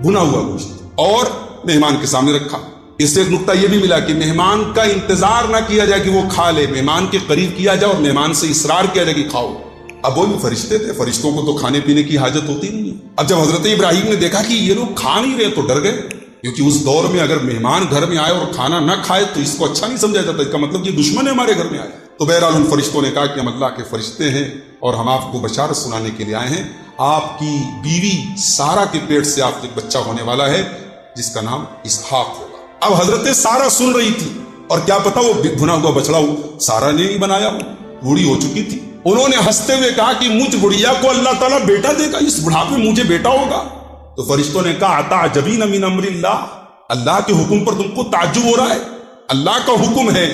بھنا ہوا گوشت، اور مہمان کے سامنے رکھا۔ اس سے ایک نقطہ یہ بھی ملا کہ مہمان کا انتظار نہ کیا جائے کہ وہ کھا لے، مہمان کے قریب کیا جائے اور مہمان سے اصرار کیا جائے کہ کھاؤ۔ اب وہ بھی فرشتے تھے، فرشتوں کو تو کھانے پینے کی حاجت ہوتی نہیں ہے۔ اب جب حضرت ابراہیم نے دیکھا کہ یہ لوگ کھا نہیں رہے تو ڈر گئے، کیونکہ اس دور میں اگر مہمان گھر میں آئے اور کھانا نہ کھائے تو اس کو اچھا نہیں سمجھا جاتا، اس کا مطلب کہ دشمن ہے ہمارے گھر میں آئے۔ تو بہرحال ان فرشتوں نے کہا کہ ہم اللہ کے فرشتے ہیں اور ہم آپ کو بشارت سنانے کے لیے آئے ہیں، آپ کی بیوی سارا کے پیٹ سے آپ کو ایک بچہ ہونے والا ہے جس کا نام اسحاق ہوگا۔ اب حضرت سارا سن رہی تھی، اور کیا پتا وہ بھنا ہوا بچڑا سارا نے ہی بنایا، بوڑھی ہو چکی تھی۔ انہوں نے ہنستے ہوئے کہا کہ مجھ بڑھیا کو اللہ تعالیٰ بیٹا دے گا، اس بڑھاپے میں مجھے بیٹا ہوگا؟ تو فرشتوں نے کہا اتعجبین من امر اللہ، اللہ کے حکم پر تم کو تعجب ہو رہا ہے؟ اللہ کا حکم ہے،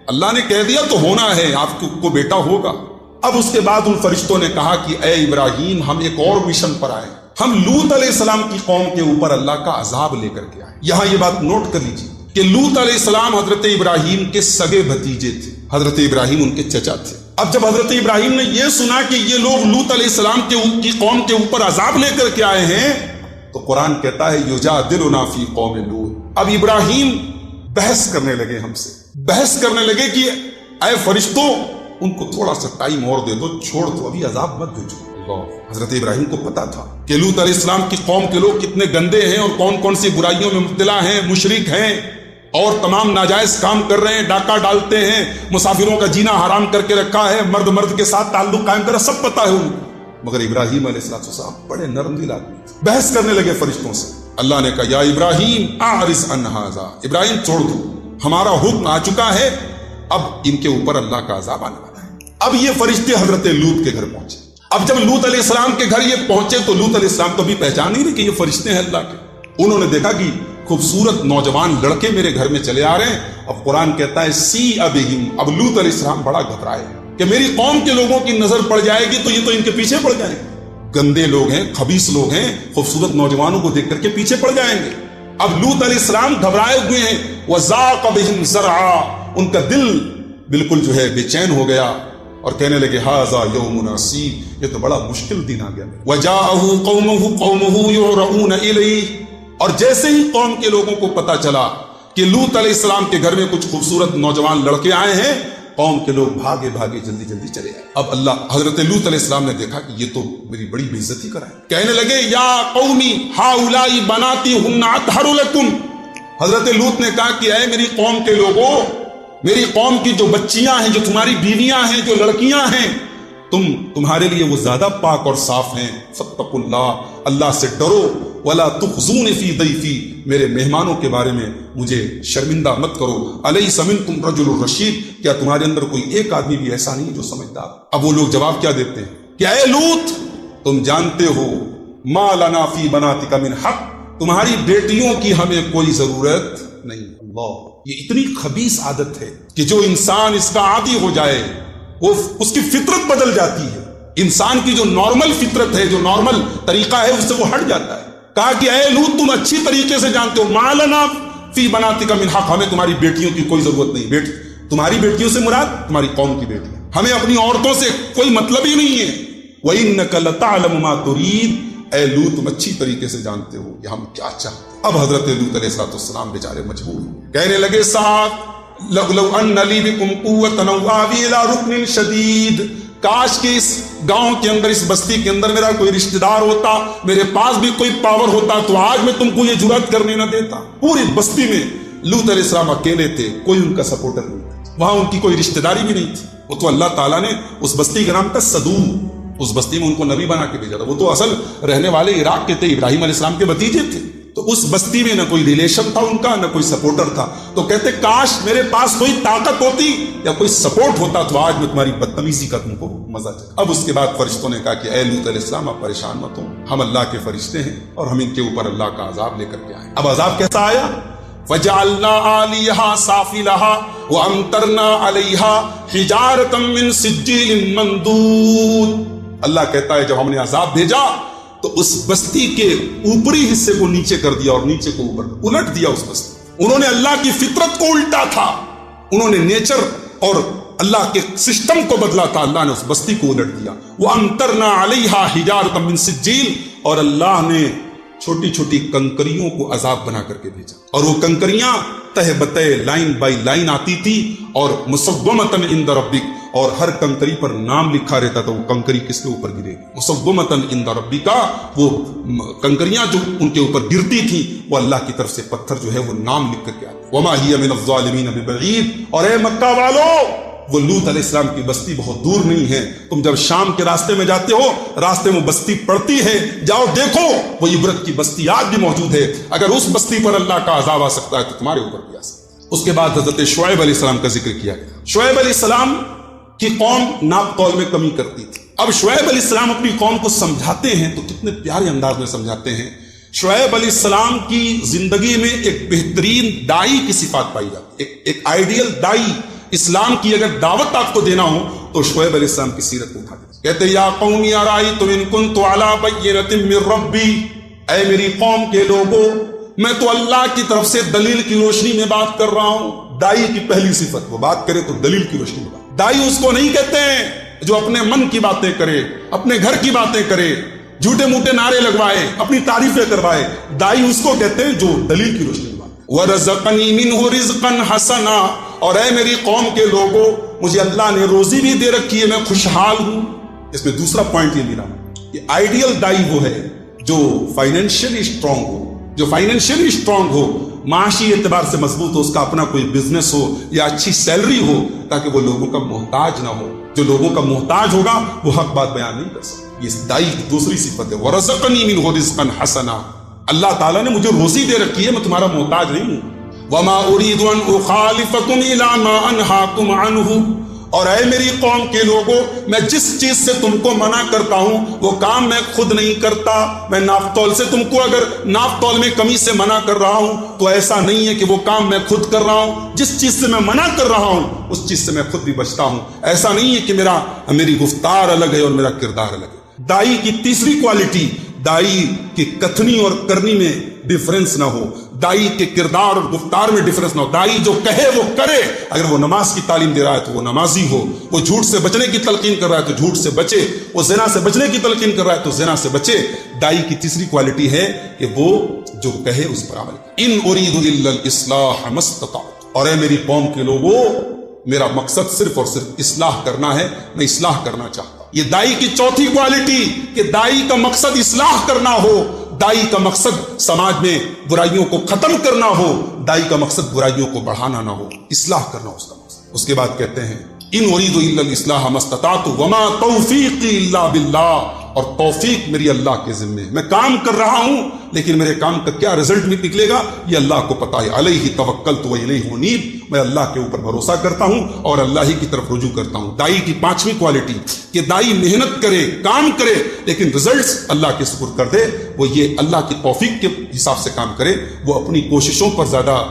اللہ نے کہہ دیا تو ہونا ہے، آپ کو بیٹا ہوگا۔ اب اس کے بعد ان فرشتوں نے کہا کہ اے ابراہیم، ہم ایک اور مشن پر آئے، ہم لوط علیہ السلام کی قوم کے اوپر اللہ کا عذاب لے کر کے آئے۔ یہاں یہ بات نوٹ کر لیجیے کہ لوط علیہ السلام حضرت ابراہیم کے سگے بھتیجے تھے، حضرت ابراہیم ان کے چچا تھے۔ اب جب حضرت ابراہیم نے یہ سنا کہ یہ لوگ لوط علیہ السلام کی قوم کے اوپر عذاب لے کر کے آئے ہیں، تو قرآن کہتا ہے یجادلنا فی قوم لوط۔ اب ابراہیم بحث کرنے لگے، ہم سے بحث کرنے لگے کہ اے فرشتوں، ان کو تھوڑا سا ٹائم اور دے دو، چھوڑ دو، ابھی عذاب مت بھیجو۔ حضرت ابراہیم کو پتا تھا کہ لوط علیہ السلام کی قوم کے لوگ کتنے گندے ہیں اور کون کون سی برائیوں میں مبتلا ہیں، مشرک ہیں اور تمام ناجائز کام کر رہے ہیں، ڈاکہ ڈالتے ہیں، مسافروں کا جینا حرام کر کے رکھا ہے، مرد کے ساتھ تعلق قائم کرا، سب پتا ہے ان کو۔ مگر ابراہیم علیہ السلام بڑے نرم دل آدمی تھے، بحث کرنے لگے فرشتوں سے۔ اللہ نے کہا یا ابراہیم اعرض عن ھذا، ابراہیم چھوڑ دو، ہمارا حکم آ چکا ہے، اب ان کے اوپر اللہ کا عذاب آنے والا ہے۔ اب یہ فرشتے حضرت لوط کے گھر پہنچے۔ اب جب لوط علیہ السلام کے گھر یہ پہنچے تو لوط علیہ السلام تو بھی پہچان نہیں رہے کہ یہ فرشتے ہیں اللہ کے۔ انہوں نے دیکھا کہ خوبصورت نوجوان لڑکے میرے گھر میں چلے آ رہے ہیں۔ اب قرآن کہتا ہے سی ابہم، اب لوط علیہ السلام بڑا گھبرائے کہ میری قوم کے لوگوں کی نظر پڑ جائے گی تو یہ تو ان کے پیچھے پڑ جائیں گے، گندے لوگ ہیں، خبیث لوگ ہیں، خوبصورت نوجوانوں کو دیکھ کر کے پیچھے پڑ جائیں گے۔ اب لوط علیہ السلام گھبرائے ہوئے ہیں، وَذَاقَ بِهِمْ زَرْعًا، ان کا دل بالکل جو ہے بے چین ہو گیا اور کہنے لگے ھذا یوم عسیب، یہ تو بڑا مشکل دن آ گیا۔ وَجَاءَهُ قَوْمُهُ يُهْرَعُونَ إِلَيْهِ، اور جیسے ہی قوم کے لوگوں کو پتا چلا کہ لوط علیہ السلام کے گھر میں کچھ خوبصورت نوجوان لڑکے آئے ہیں، قوم کے لوگ بھاگے بھاگے جلدی جلدی چلے آئے۔ اب اللہ حضرت لوط علیہ السلام نے دیکھا کہ یہ تو میری بڑی بے عزتی کرائے، کہنے لگے یا قومی ہؤلاء بناتی ہن اطہر لکم۔ حضرت لوط نے کہا کہ اے میری قوم کے لوگوں، میری قوم کی جو بچیاں ہیں، جو تمہاری بیویاں ہیں، جو لڑکیاں ہیں، تمہارے لیے وہ زیادہ پاک اور صاف ہیں۔ فاتقوا اللہ، اللہ سے ڈرو، ولا تخزون فی ضیفی، میرے مہمانوں کے بارے میں مجھے شرمندہ مت کرو۔ الیس منکم رجل رشید، کیا تمہارے اندر کوئی ایک آدمی بھی ایسا نہیں جو سمجھدار؟ اب وہ لوگ جواب کیا دیتے ہیں کہ اے لوط، تم جانتے ہو ما لنا فی بناتک من حق، تمہاری بیٹیوں کی ہمیں کوئی ضرورت نہیں۔ اللہ، یہ اتنی خبیث عادت ہے کہ جو انسان اس کا عادی ہو جائے وہ اس کی فطرت بدل جاتی ہے، انسان کی جو نارمل فطرت ہے، جو نارمل طریقہ ہے، اس سے وہ ہٹ جاتا ہے۔ کہا کہ اے لوط، تم اچھی طریقے سے جانتے ہو ما لنا فی بناتک من حق، ہمیں تمہاری بیٹیوں کی کوئی ضرورت نہیں۔ تمہاری بیٹیوں سے مراد تمہاری قوم کی بیٹیاں، ہمیں اپنی عورتوں سے کوئی مطلب ہی نہیں ہے۔ وَإِنَّكَ لَتَعْلَمُ مَا تُرِيدُ، اے لوط تم اچھی طریقے سے جانتے ہو کہ ہم کیا چاہتے ہیں۔ اب حضرت لوط علیہ السلام بیچارے مجبور کہنے لگے صاحب لو ان لی بکم قوۃ او آوی الی رکن شدید، کاش کہ اس گاؤں کے اندر، اس بستی کے اندر میرا کوئی رشتہ دار ہوتا، میرے پاس بھی کوئی پاور ہوتا تو آج میں تم کو یہ جرأت کرنے نہ دیتا۔ پوری بستی میں لوط علیہ السلام اکیلے تھے، کوئی ان کا سپورٹر نہیں تھا، وہاں ان کی کوئی رشتہ داری بھی نہیں تھی۔ وہ تو اللہ تعالیٰ نے اس بستی کا نام تھا صدوم، اس بستی میں ان کو نبی بنا کے بھیجا تھا۔ وہ تو اصل رہنے والے عراق کے تھے، ابراہیم علیہ السلام کے بھتیجے تھے، تو اس بستی میں نہ کوئی ریلیشن تھا ان کا، نہ کوئی سپورٹر تھا۔ تو کہتے کاش میرے پاس کوئی طاقت ہوتی یا کوئی سپورٹ ہوتا تو آج میں تمہاری بدتمیزی کا تم کو مزہ چکھا۔ اب اس کے بعد فرشتوں نے کہا کہ اے لوط علیہ السلام آپ پریشان مت ہو، ہم اللہ کے فرشتے ہیں اور ہم ان کے اوپر اللہ کا عذاب لے کر کے آئے۔ اب عذاب کیسا آیا؟ فَجَعَلْنَا عَالِيَهَا سَافِلَهَا وَأَمْطَرْنَا عَلَيْهَا حِجَارَةً مِّن سِجِّيلٍ مَّنضُودٍ۔ اللہ کہتا ہے جب ہم نے عذاب بھیجا تو اس بستی کے اوپری حصے کو نیچے کر دیا اور نیچے کو اوپر، الٹ دیا اس بستی۔ انہوں نے اللہ کی فطرت کو الٹا تھا، انہوں نے نیچر اور اللہ کے سسٹم کو بدلا تھا، اللہ نے اس بستی کو الٹ دیا۔ وَأَمْطَرْنَا عَلَيْهَا حِجَارَةً مِّن سِجِّيلٍ، اور اللہ نے چھوٹی چھوٹی کنکریوں کو عذاب بنا کر کے بھیجا، اور وہ کنکریاں تہ بتہ لائن بائی لائن آتی تھی، اور مُصَوَّمَةً عِندَ رَبِّكَ، اور ہر کنکری پر نام لکھا رہتا تھا، وہ کنکری کس کے اوپر گرے گی، مُصَوَّمَةً عِندَ رَبِّكَ، وہ کنکریاں جو ان کے اوپر گرتی تھی وہ اللہ کی طرف سے پتھر جو ہے وہ نام لکھ کر کے آتے۔ وَمَا هِيَ مِنَ الظَّالِمِينَ بِبَعِيدٍ، اور اے مکہ والو، وہ لوط علیہ السلام کی بستی بہت دور نہیں ہے، تم جب شام کے راستے میں جاتے ہو، راستے میں بستی پڑتی ہے، جاؤ دیکھو، وہ عبرت کی بستی آج بھی موجود ہے۔ اگر اس بستی پر اللہ کا عذاب آ سکتا ہے تو تمہارے اوپر بھی آ سکتا ہے۔ اس کے بعد حضرت شعیب علیہ السلام کا ذکر کیا گیا۔ شعیب علیہ السلام کی قوم ناپ تول میں کمی کرتی تھی۔ اب شعیب علیہ السلام اپنی قوم کو سمجھاتے ہیں تو کتنے پیارے انداز میں سمجھاتے ہیں۔ شعیب علیہ السلام کی زندگی میں ایک بہترین دائی کی صفات پائی جاتی ہے، ایک آئیڈیل دائی۔ اسلام کی اگر دعوت آپ کو دینا ہو تو شعیب علیہ السلام کی سیرت کو اٹھا دیں۔ کہتے یا قوم ارائیتم ان کنت علی بینۃ من ربی، اے میری قوم کے لوگوں، میں تو اللہ کی طرف سے دلیل کی روشنی میں بات کر رہا ہوں۔ دائی کی پہلی صفت، وہ بات کرے تو دلیل کی روشنی میں بات۔ دائی اس کو نہیں کہتے ہیں جو اپنے من کی باتیں کرے، اپنے گھر کی باتیں کرے، جھوٹے موٹے نعرے لگوائے، اپنی تعریفیں کروائے۔ دائی اس کو کہتے ہیں جو دلیل کی روشنی میں بات۔ وَرَزَقَنِي مِنْهُ رِزْقًا حَسَنًا، اور اے میری قوم کے لوگوں، مجھے اللہ نے روزی بھی دے رکھی ہے، میں خوشحال ہوں۔ اس میں دوسرا پوائنٹ یہ ملا کہ آئیڈیل دائی وہ ہے جو فائنینشلی اسٹرانگ ہو، جو فائنینشلی اسٹرانگ ہو، معاشی اعتبار سے مضبوط ہو، اس کا اپنا کوئی بزنس ہو یا اچھی سیلری ہو، تاکہ وہ لوگوں کا محتاج نہ ہو۔ جو لوگوں کا محتاج ہوگا وہ حق بات بیان نہیں کر سکتا۔ یہ دائی کی دوسری صفت ہے۔ وَرَزَقَنِي مِنْهُ رِزْقًا حَسَنًا، اللہ تعالیٰ نے مجھے روزی دے رکھی ہے، میں تمہارا محتاج نہیں ہوں۔ وَمَا أُرِيدُ أَنْ أُخَالِفَكُمْ إِلَىٰ مَا أَنْهَاكُمْ عَنْهُ، اور اے میری قوم کے لوگوں، میں جس چیز سے تم کو منع کرتا ہوں وہ کام میں خود نہیں کرتا۔ میں ناپ تول سے تم کو اگر ناپ تول میں کمی سے منع کر رہا ہوں تو ایسا نہیں ہے کہ وہ کام میں خود کر رہا ہوں، جس چیز سے میں منع کر رہا ہوں اس چیز سے میں خود بھی بچتا ہوں۔ ایسا نہیں ہے کہ میری گفتار الگ ہے اور میرا کردار الگ ہے۔ دائی کی تیسری کوالٹی، دائی کی کتھنی اور کرنی میں ڈیفرنس نہ ہو، دائی کے کردار اور گفتار میں ڈیفرنس نہ ہو۔ دائی جو کہے وہ کرے، اگر وہ نماز کی تعلیم دے رہا ہے تو وہ نمازی ہو، وہ جھوٹ سے بچنے کی تلقین کر رہا ہے تو جھوٹ سے بچے، وہ زنا سے بچنے کی تلقین کر رہا ہے تو زنا سے بچے۔ دائی کی تیسری کوالٹی ہے کہ وہ جو کہے اس پر عمل کرے۔ ان اريد الا الاصلاح ما استطعت، اور اے میری قوم کے لوگوں، میرا مقصد صرف اور صرف اصلاح کرنا ہے، میں اصلاح کرنا چاہتا ہوں۔ یہ دائی کی چوتھی کوالٹی کہ دائی کا مقصد اصلاح کرنا ہو، دائی کا مقصد سماج میں برائیوں کو ختم کرنا ہو، دائی کا مقصد برائیوں کو بڑھانا نہ ہو، اصلاح کرنا اس کا مقصد۔ اس کے بعد کہتے ہیں ان اريد الا الاصلاح ما استطعت وما توفیقی الا باللہ، اور توفیق میری اللہ کے ذمے ہے۔ میں کام کر رہا ہوں لیکن میرے کام کا کیا رزلٹ نکلے گا یہ اللہ کو پتا ہے۔ علیہ توکلت والیہ انیب، میں اللہ کے اوپر بھروسہ کرتا ہوں اور اللہ ہی کی طرف رجوع کرتا ہوں۔ دائی کی پانچویں کوالٹی کہ دائی محنت کرے، کام کرے، لیکن رزلٹس اللہ کے سپرد کر دے۔ وہ یہ اللہ کی توفیق کے حساب سے کام کرے، وہ اپنی کوششوں پر زیادہ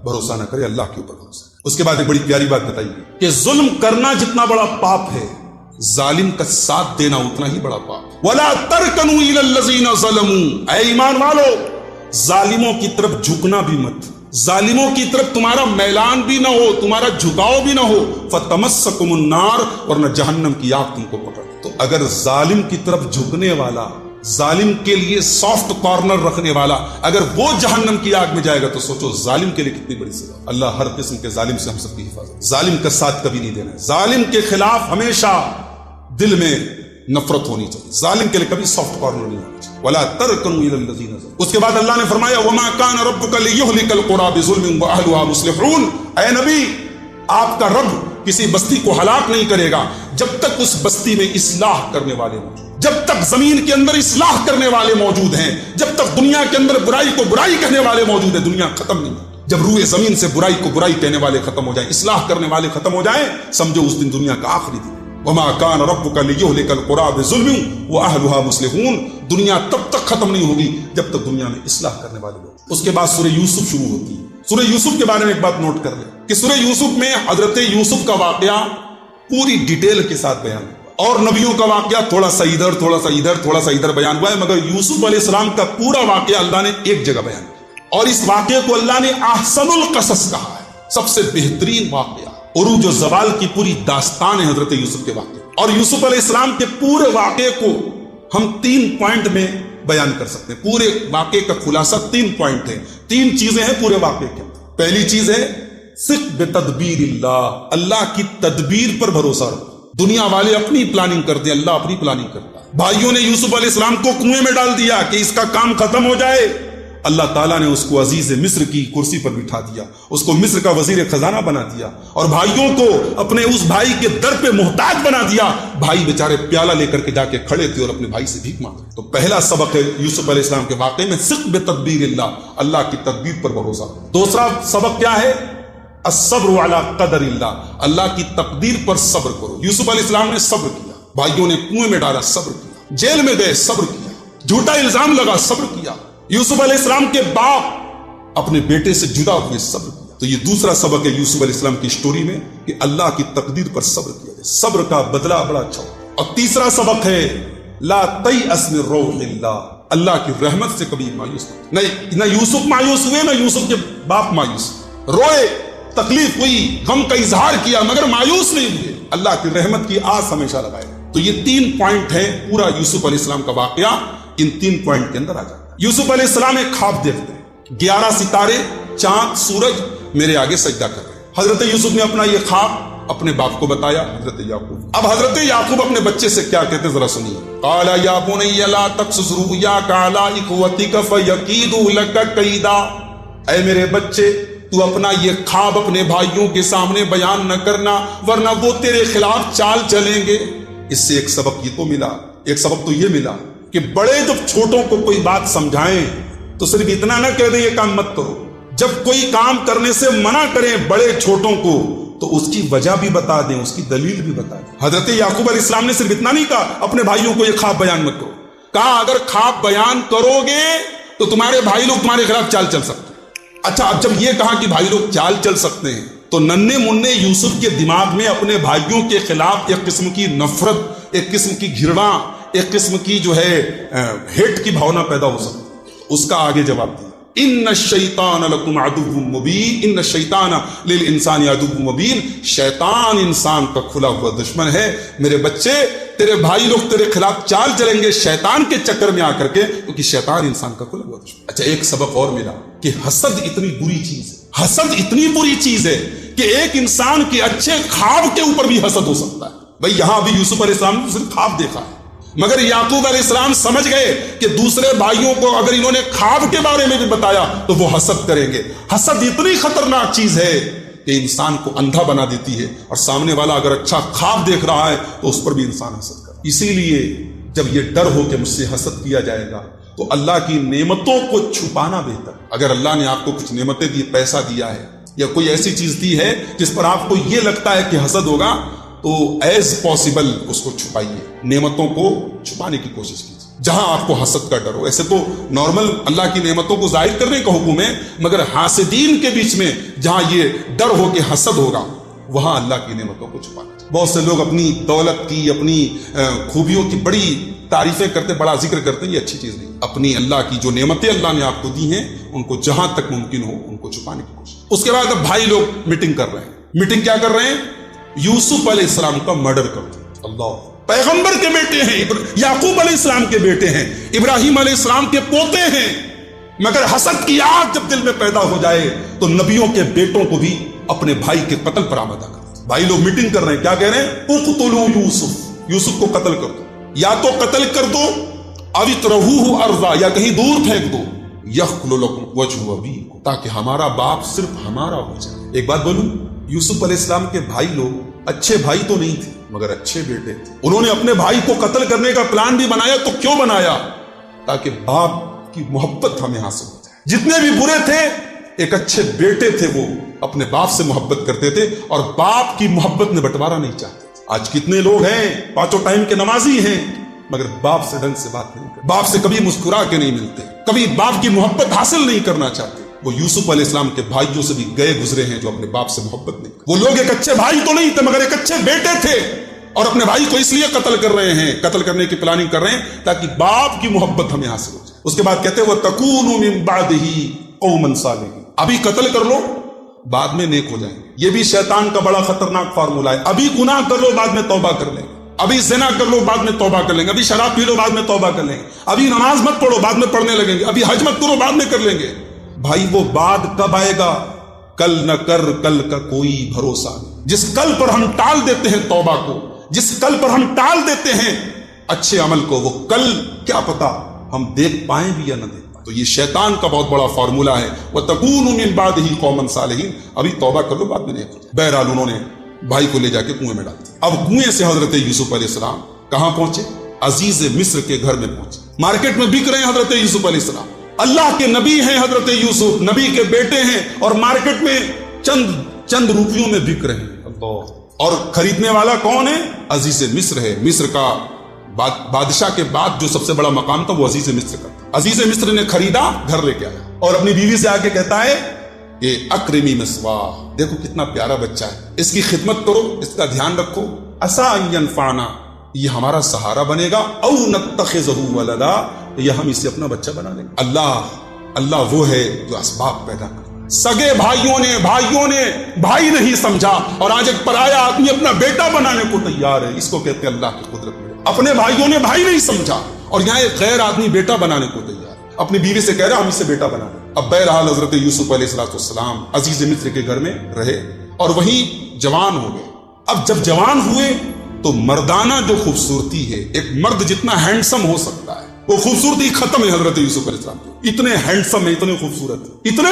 بھروسہ نہ کرے، اللہ کے اوپر بھروسہ۔ اس کے بعد ایک بڑی پیاری بات بتائی کہ ظلم کرنا جتنا بڑا پاپ ہے، ظالم کا ساتھ دینا اتنا ہی بڑا پاپ۔ وَلَا تَرْكَنُوا إِلَى الَّذِينَ ظَلَمُوا، اے ایمان والو، ظالموں کی طرف جھکنا بھی مت، ظالموں کی طرف تمہارا میلان بھی نہ ہو، تمہارا جھکاؤ بھی نہ ہو۔ فَتَمَسَّكُمُ النَّارُ، ورنہ جہنم کی آگ تم کو پکڑ۔ تو اگر ظالم کی طرف جھکنے والا، ظالم کے لیے سافٹ کارنر رکھنے والا، اگر وہ جہنم کی آگ میں جائے گا تو سوچو ظالم کے لیے کتنی بڑی سزا۔ اللہ ہر قسم کے ظالم سے ہم سب کی حفاظت۔ ظالم کا ساتھ کبھی نہیں دینا ہے، ظالم کے خلاف ہمیشہ دل میں نفرت ہونی چاہیے، ظالم کے لیے کبھی سافٹ کارنر نہیں ہونا چاہیے۔ وَلَا تَرْكَنُوا إِلَى الَّذِينَ ظَلَمُوا۔ اس کے بعد اللہ نے فرمایا وَمَا كَانَ رَبُّكَ لِيُهْلِكَ الْقُرَىٰ بِظُلْمٍ وَأَهْلُهَا مُصْلِحُونَ، اے نبی آپ کا رب کسی بستی کو ہلاک نہیں کرے گا جب تک اس بستی میں اصلاح کرنے والے موجود، جب تک زمین کے اندر اصلاح کرنے والے موجود ہیں، جب تک دنیا کے اندر برائی کو برائی کہنے والے موجود ہیں، دنیا ختم نہیں۔ جب روئے زمین سے برائی کو برائی کہنے والے ختم ہو جائیں، اصلاح کرنے والے ختم ہو جائیں، سمجھو اس دن دنیا کا آخری دن۔ وما كان ربك ليهلك القرى بظلم واهلها مصلحون، دنیا تب تک ختم نہیں ہوگی جب تک دنیا میں اصلاح کرنے والے لوگ۔ اس کے بعد سورہ یوسف شروع ہوتی ہے۔ سورہ یوسف کے بارے میں ایک بات نوٹ کر لیں کہ سورہ یوسف میں حضرت یوسف کا واقعہ پوری ڈیٹیل کے ساتھ بیان ہے، اور نبیوں کا واقعہ تھوڑا سا ادھر تھوڑا سا ادھر تھوڑا سا ادھر بیان ہوا ہے، مگر یوسف علیہ السلام کا پورا واقعہ اللہ نے ایک جگہ بیان کیا، اور اس واقعے کو اللہ نے احسن القصص کہا ہے، سب سے بہترین واقعہ، عروج و زوال کی پوری داستان ہے حضرت یوسف کے واقعے۔ اور یوسف علیہ السلام کے پورے واقعے کو ہم 3 پوائنٹ میں بیان کر سکتے ہیں۔ پورے واقعے کا خلاصہ 3 پوائنٹ ہے، 3 چیزیں ہیں پورے واقعے کے اندر۔ پہلی چیز ہے ثق بتدبیر اللہ، اللہ کی تدبیر پر بھروسہ رکھو۔ دنیا والے اپنی پلاننگ کرتے ہیں، اللہ اپنی پلاننگ کرتا ہے۔ بھائیوں نے یوسف علیہ السلام کو کنویں میں ڈال دیا کہ اس کا کام ختم ہو جائے، اللہ تعالیٰ نے اس کو عزیز مصر کی کرسی پر بٹھا دیا، اس کو مصر کا وزیر خزانہ بنا دیا، اور بھائیوں کو اپنے اس بھائی کے در پہ محتاج بنا دیا۔ بھائی بیچارے پیالہ لے کر کے جا کے کھڑے تھے اور اپنے بھائی سے بھیک مانگ رہے۔ تو پہلا سبق ہے یوسف علیہ السلام کے واقعے میں ثق بتدبیر اللہ، اللہ کی تدبیر پر بھروسہ۔ دوسرا سبق کیا ہے؟ الصبر علی قدر اللہ، اللہ کی تقدیر پر صبر کرو۔ یوسف علیہ السلام نے صبر کیا، بھائیوں نے کنویں میں ڈالا، صبر کیا، جیل میں گئے، صبر کیا، جھوٹا الزام لگا، صبر کیا، یوسف علیہ السلام کے باپ اپنے بیٹے سے جدا ہوئے، صبر کیا۔ تو یہ دوسرا سبق ہے یوسف علیہ السلام کی سٹوری میں کہ اللہ کی تقدیر پر صبر کیا جائے، صبر کا بدلہ بڑا اچھا ہوتا ہے۔ اور تیسرا سبق ہے لا تیأس من روح اللہ، اللہ کی رحمت سے کبھی مایوس نہیں۔ نہ یوسف مایوس ہوئے، نہ یوسف کے باپ مایوس روئے، تکلیف ہوئی، غم کا اظہار کیا، مگر مایوس نہیں ہوئے، اللہ کی رحمت کی آس ہمیشہ لگائے۔ تو یہ 3 پوائنٹ ہے پورا یوسف علیہ السلام کا واقعہ، ان 3 پوائنٹ کے اندر آ جاتا ہے۔ یوسف علیہ السلام ایک خواب دیکھتے ہیں، 11 ستارے، چاند، سورج میرے آگے سجدہ کر رہے ہیں۔ حضرت یوسف نے اپنا یہ خواب اپنے باپ کو بتایا، حضرت یعقوب۔ اب حضرت یعقوب اپنے بچے سے کیا کہتے ہیں ذرا سنیے۔ قال یا بنی لا تقصص رؤیاک علی اخوتک فیکیدوا لک کیدا، اے میرے بچے تو اپنا یہ خواب اپنے بھائیوں کے سامنے بیان نہ کرنا، ورنہ وہ تیرے خلاف چال چلیں گے۔ اس سے ایک سبق یہ تو ملا، ایک سبق تو یہ ملا کہ بڑے جب چھوٹوں کو کوئی بات سمجھائیں تو صرف اتنا نہ کہہ دیں یہ کام مت کرو، جب کوئی کام کرنے سے منع کریں بڑے چھوٹوں کو تو اس کی وجہ بھی بتا دیں، اس کی دلیل بھی بتا دیں۔ حضرت یعقوب علیہ السلام نے صرف اتنا نہیں کہا اپنے بھائیوں کو یہ خواب بیان مت کرو، کہا اگر خواب بیان کرو گے تو تمہارے بھائی لوگ تمہارے خلاف چال چل سکتے ہیں۔ اچھا، اب جب یہ کہا کہ بھائی لوگ چال چل سکتے ہیں تو ننھے منھے یوسف کے دماغ میں اپنے بھائیوں کے خلاف ایک قسم کی نفرت، ایک قسم کی گھرنا، ایک قسم کی جو ہے ہیٹ کی بھاونا پیدا ہو سکتی ہے۔ اس کا آگے جواب دیا، ان الشیطان لکم عدو مبین، ان الشیطان للانسان عدو مبین، شیطان انسان کا کھلا ہوا دشمن ہے۔ میرے بچے، تیرے بھائی لوگ تیرے خلاف چال چلیں گے شیطان کے چکر میں آ کر کے، کیونکہ شیطان انسان کا کھلا ہوا دشمن۔ اچھا، ایک سبق اور ملا کہ حسد اتنی بری چیز ہے، حسد اتنی بری چیز ہے کہ ایک انسان کے اچھے خواب کے اوپر بھی حسد ہو سکتا ہے۔ بھائی یہاں بھی یوسف علیہ السلام نے صرف خواب دیکھا ہے، مگر یعقوب علیہ السلام سمجھ گئے کہ دوسرے بھائیوں کو اگر انہوں نے خواب کے بارے میں بھی بتایا تو وہ حسد کریں گے۔ حسد اتنی خطرناک چیز ہے کہ انسان کو اندھا بنا دیتی ہے، اور سامنے والا اگر اچھا خواب دیکھ رہا ہے تو اس پر بھی انسان حسد کرے۔ اسی لیے جب یہ ڈر ہو کہ مجھ سے حسد کیا جائے گا تو اللہ کی نعمتوں کو چھپانا بہتر۔ اگر اللہ نے آپ کو کچھ نعمتیں دی، پیسہ دیا ہے یا کوئی ایسی چیز دی ہے جس پر آپ کو یہ لگتا ہے کہ حسد ہوگا، تو ایز پاسبل اس کو چھپائیے، نعمتوں کو چھپانے کی کوشش کیجیے جہاں آپ کو حسد کا ڈر ہو۔ ایسے تو نارمل اللہ کی نعمتوں کو ظاہر کرنے کا حکم ہے، مگر حاسدین کے بیچ میں جہاں یہ ڈر ہو کہ حسد ہوگا، وہاں اللہ کی نعمتوں کو چھپانا۔ بہت سے لوگ اپنی دولت کی، اپنی خوبیوں کی بڑی تعریفیں کرتے، بڑا ذکر کرتے ہیں، یہ اچھی چیز نہیں۔ اپنی اللہ کی جو نعمتیں اللہ نے آپ کو دی ہیں ان کو جہاں تک ممکن ہو ان کو چھپانے کی کوشش۔ اس کے بعد اب بھائی لوگ میٹنگ کر رہے ہیں۔ میٹنگ کیا کر رہے ہیں؟ یوسف علیہ السلام کا مرڈر کر دیا۔ اللہ، پیغمبر کے بیٹے ہیں، یعقوب علیہ السلام کے بیٹے ہیں، ابراہیم علیہ السلام کے پوتے ہیں، مگر حسد کی آگ جب دل میں پیدا ہو جائے تو نبیوں کے بیٹوں کو بھی اپنے بھائی کے قتل پر آمادہ کر دیا۔ بھائی لوگ میٹنگ کر رہے ہیں، کیا کہہ رہے ہیں؟ اقتلوا یوسف، یوسف کو قتل کر دو، یا تو قتل کر دو، او اطرحوہ ارضا، یا کہیں دور پھینک دو، یخل لکم وجہ ابیکم، تاکہ ہمارا باپ صرف ہمارا ہو جائے۔ ایک بات بولوں، یوسف علیہ السلام کے بھائی لوگ اچھے بھائی تو نہیں تھے مگر اچھے بیٹے تھے۔ انہوں نے اپنے بھائی کو قتل کرنے کا پلان بھی بنایا، تو کیوں بنایا؟ تاکہ باپ کی محبت ہمیں حاصل ہو جائے۔ جتنے بھی برے تھے، ایک اچھے بیٹے تھے، وہ اپنے باپ سے محبت کرتے تھے اور باپ کی محبت میں بٹوارا نہیں چاہتے تھے۔ آج کتنے لوگ ہیں پانچوں ٹائم کے نمازی ہیں مگر باپ سے ڈھنگ سے بات نہیں کرتے، باپ سے کبھی مسکرا کے نہیں ملتے، کبھی باپ کی محبت حاصل نہیں کرنا چاہتے۔ وہ یوسف علیہ السلام کے بھائیوں سے بھی گئے گزرے ہیں جو اپنے باپ سے محبت نہیں کرتے۔ وہ لوگ ایک اچھے بھائی تو نہیں تھے مگر ایک اچھے بیٹے تھے، اور اپنے بھائی کو اس لیے قتل کر رہے ہیں، قتل کرنے کی پلاننگ کر رہے ہیں تاکہ باپ کی محبت ہمیں حاصل ہو جائے۔ اس کے بعد کہتے ہیں وَتَكُونُ مِن بَعْدِهِ قَوْمًا صَالِحِينَ، ابھی قتل کر لو بعد میں نیک ہو جائیں گے۔ یہ بھی شیطان کا بڑا خطرناک فارمولہ ہے، ابھی گناہ کر لو بعد میں توبہ کر لیں گے، ابھی زنا کر لو بعد میں توبہ کر لیں گے، ابھی شراب پی لو بعد میں توبہ کر لیں گے، ابھی نماز مت پڑھو بعد میں پڑھنے لگیں گے، ابھی حج مت کرو بعد میں کر لیں گے۔ بھائی وہ بعد کب آئے گا؟ کل نہ کر کل کا کوئی بھروسہ نہیں۔ جس کل پر ہم ٹال دیتے ہیں توبہ کو، جس کل پر ہم ٹال دیتے ہیں اچھے عمل کو، وہ کل کیا پتا ہم دیکھ پائیں بھی یا نہ دیکھ پائیں۔ تو یہ شیطان کا بہت بڑا فارمولہ ہے، وَتَكُونُ مِن بَعْدِهِ قَوْمًا صَالِحِينَ، ابھی توبہ کر لو بعد میں نہیں۔ بہرحال انہوں نے بھائی کو لے جا کے کنویں میں ڈال دیا۔ اب کنویں سے حضرت یوسف علیہ السلام کہاں پہنچے؟ عزیز مصر کے گھر میں پہنچے۔ مارکیٹ میں بک رہے ہیں حضرت یوسف علیہ السلام، اللہ کے نبی ہیں حضرت یوسف، نبی کے بیٹے ہیں، اور مارکیٹ میں چند روپیوں میں بک رہے ہیں۔ اللہ، اور خریدنے والا کون ہے؟ عزیز مصر ہے۔ مصر کا بادشاہ کے بعد جو سب سے بڑا مقام تھا وہ عزیز مصر کا تھا۔ عزیز مصر نے خریدا، گھر لے کے آیا، اور اپنی بیوی سے آ کے کہتا ہے کہ اکرمی مثواہ، دیکھو کتنا پیارا بچہ ہے، اس کی خدمت کرو، اس کا دھیان رکھو، عسیٰ ان ینفعنا، یہ ہمارا سہارا بنے گا، او نتخذہ ولدا، یہ ہم اسے اپنا بچہ بنا لیں گے۔ اللہ وہ ہے جو اسباب پیدا کرتا ہے۔ سگے بھائیوں نے بھائی نہیں سمجھا، اور آج ایک پرایا آدمی اپنا بیٹا بنانے کو تیار ہے، اس کو کہتے ہیں اللہ کی قدرت میں۔ اپنے بھائیوں نے بھائی نہیں سمجھا، اور یہاں ایک غیر آدمی بیٹا بنانے کو تیار ہے، اپنی بیوی سے کہہ رہا ہم اسے بیٹا بنا لیں۔ اب بہرحال حضرت یوسف علیہ السلام عزیز مصر کے گھر میں رہے، اور وہیں جوان ہو گئے۔ اب جب جوان ہوئے تو مردانہ جو خوبصورتی ہے، ایک مرد جتنا ہینڈسم ہو سکتا ہے، وہ خوبصورتی ختم ہے حضرت یوسف علیہ السلام کی۔ اتنے ہینڈسم ہیں، اتنے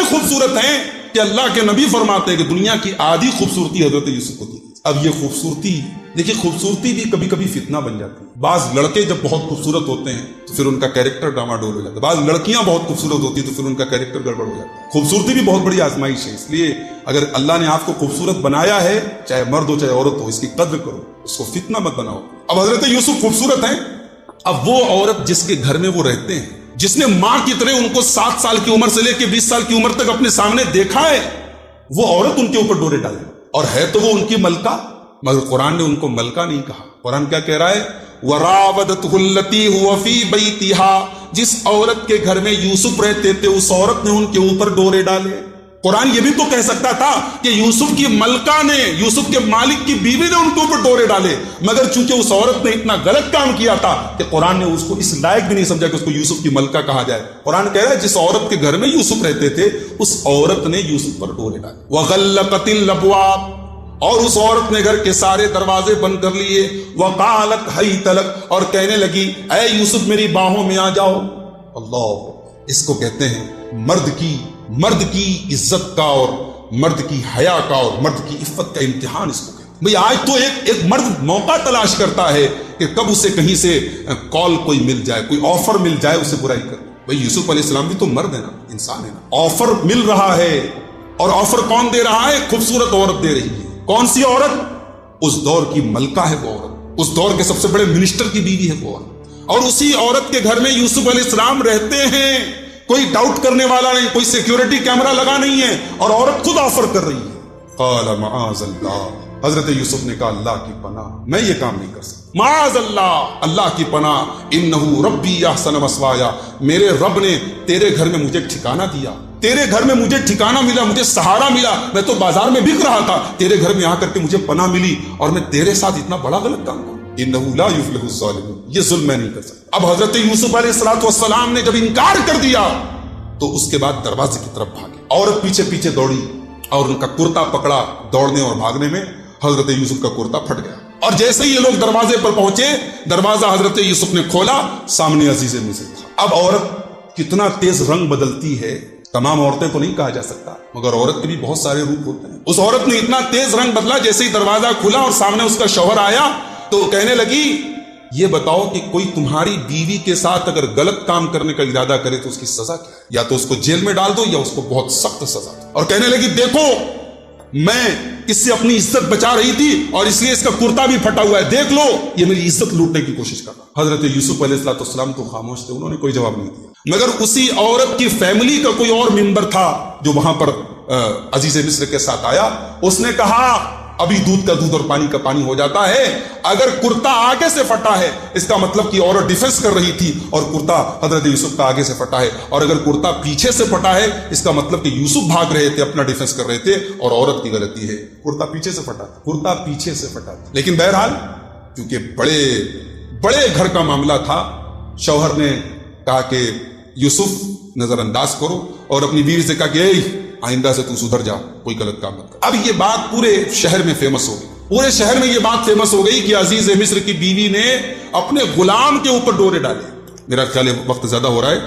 خوبصورت ہیں کہ اللہ کے نبی فرماتے ہیں کہ دنیا کی آدھی خوبصورتی حضرت یوسف کو دی۔ اب یہ خوبصورتی دیکھیے، خوبصورتی بھی کبھی کبھی فتنہ بن جاتی ہے۔ بعض لڑکے جب بہت خوبصورت ہوتے ہیں تو پھر ان کا کیریکٹر ڈاواڈول ہو جاتا ہے، بعض لڑکیاں بہت خوبصورت ہوتی ہیں تو پھر ان کا کیریکٹر گڑبڑ ہو جاتا ہے۔ خوبصورتی بھی بہت بڑی آزمائش ہے، اس لیے اگر اللہ نے آپ کو خوبصورت بنایا ہے، چاہے مرد ہو چاہے عورت ہو، اس کی قدر کرو، اس کو فتنہ مت بناؤ۔ اب حضرت یوسف خوبصورت ہیں، اب وہ عورت جس کے گھر میں وہ رہتے ہیں، جس نے ماں کی طرح ان کو 7 سال کی عمر سے لے کے 20 سال کی عمر تک اپنے سامنے دیکھا ہے، وہ عورت ان کے اوپر ڈورے ڈالے، اور ہے تو وہ ان کی ملکہ، مگر قرآن نے ان کو ملکہ نہیں کہا۔ قرآن کیا کہہ رہا ہے؟ وَرَاوَدَتْهُ الَّتِي هُوَ فِي بَيْتِهَا، جس عورت کے گھر میں یوسف رہتے تھے اس عورت نے ان کے اوپر ڈورے ڈالے۔ قرآن یہ بھی تو کہہ سکتا تھا کہ یوسف کی ملکہ نے، یوسف کے مالک کی بیوی نے ان کے اوپر ڈورے ڈالے، مگر چونکہ اس عورت نے اتنا غلط کام کیا تھا کہ قرآن نے اس کو اس لائق بھی نہیں سمجھا کہ اس کو یوسف کی ملکہ کہا جائے۔ قرآن کہہ رہا ہے جس عورت کے گھر میں یوسف رہتے تھے اس عورت نے یوسف پر ڈورے ڈالے۔ وَغَلَّقَتِ الْأَبْوَابَ، اور اس عورت نے گھر کے سارے دروازے بند کر لیے۔ وَقَالَتْ حَيْتَ لَكَ، اور کہنے لگی اے یوسف میری باہوں میں آ جاؤ۔ اللہ، اس کو کہتے ہیں مرد کی عزت کا اور مرد کی حیا کا اور مرد کی عفت کا امتحان اس کو کہتے ہیں۔ بھئی آج تو ایک مرد موقع تلاش کرتا ہے کہ کب اسے کہیں سے کال کوئی مل جائے، کوئی آفر مل جائے اسے برائی کر۔ بھئی یوسف علیہ السلام بھی تو مرد ہے نا، انسان ہے نا۔ آفر مل رہا ہے، اور آفر کون دے رہا ہے؟ خوبصورت عورت دے رہی ہے۔ کون سی عورت؟ اس دور کی ملکہ ہے وہ عورت، اس دور کے سب سے بڑے منسٹر کی بیوی ہے وہ عورت، اور اسی عورت کے گھر میں یوسف علیہ السلام رہتے ہیں۔ کوئی ڈاؤٹ کرنے والا نہیں، کوئی سیکیورٹی کیمرہ لگا نہیں ہے، اور عورت خود آفر کر رہی ہے۔ قال معاذ اللہ، حضرت یوسف نے کہا اللہ کی پناہ، میں یہ کام نہیں کر سکتا، معاذ اللہ، اللہ کی پناہ، انہ ربی احسن مثوایا، میرے رب نے تیرے گھر میں مجھے ٹھکانہ دیا، تیرے گھر میں مجھے ٹھکانہ ملا، مجھے سہارا ملا، میں تو بازار میں بک رہا تھا، تیرے گھر میں آ کر کے مجھے پناہ ملی، اور میں تیرے ساتھ اتنا بڑا غلط کام کروں۔ انہ لا یفلح الظالمون، یہ ظلم میں نہیں کر سکتا۔ اب حضرت یوسف علیہ السلام نے جب انکار کر دیا تو اس کے بعد دروازے کی طرف بھاگے، عورت پیچھے پیچھے دوڑی اور ان کا کرتا پکڑا، دوڑنے اور بھاگنے میں حضرت یوسف کا کرتا پھٹ گیا، اور جیسے ہی یہ لوگ دروازے پر پہنچے، دروازہ حضرت یوسف نے کھولا، سامنے عزیز مصر تھا۔ اب عورت کتنا تیز رنگ بدلتی ہے، تمام عورتیں تو نہیں کہا جا سکتا، مگر عورت کے بھی بہت سارے روپ ہوتے ہیں۔ اس عورت نے اتنا تیز رنگ بدلا، جیسے ہی دروازہ کھلا اور سامنے اس کا شوہر آیا تو کہنے لگی یہ بتاؤ کہ کوئی تمہاری بیوی کے ساتھ اگر غلط کام کرنے کا ارادہ کرے تو اس کی سزا کیا ہے؟ یا تو اس کو جیل میں ڈال دو یا اس کو بہت سخت سزا دو۔ اور کہنے لگی دیکھو میں اس سے اپنی عزت بچا رہی تھی اور اس لیے اس کا کرتا بھی پھٹا ہوا ہے، دیکھ لو یہ میری عزت لوٹنے کی کوشش کر رہا۔ حضرت یوسف علیہ السلام تو خاموش تھے، انہوں نے کوئی جواب نہیں دیا، مگر اسی عورت کی فیملی کا کوئی اور ممبر تھا جو وہاں پر عزیز مصر کے ساتھ آیا، اس نے کہا ابھی دودھ کا دودھ اور پانی کا پانی ہو جاتا ہے. اگر کرتا آگے سے پھٹا ہے اس کا مطلب کہ عورت ڈیفنس کر رہی تھی اور کرتا حضرت یوسف کا آگے سے پھٹا ہے, اور اگر کرتا پیچھے سے پھٹا ہے اس کا مطلب کہ یوسف بھاگ رہے تھے, اپنا ڈیفنس کر رہے تھے, اور عورت کی غلطی ہے, کرتا پیچھے سے پھٹا, کرتا پیچھے سے پھٹا. لیکن بہرحال کیونکہ بڑے گھر کا معاملہ تھا, شوہر نے کہا کہ یوسف نظر انداز کرو, اور اپنی بیوی سے کہا کہ آئندہ سے تو سدھر جا, کوئی غلط کام مت کر. اب یہ بات پورے شہر میں فیمس ہو گئی, پورے شہر میں یہ بات فیمس ہو گئی کہ عزیز مصر کی بیوی نے اپنے غلام کے اوپر ڈورے ڈالے. میرا خیال ہے وقت زیادہ ہو رہا ہے,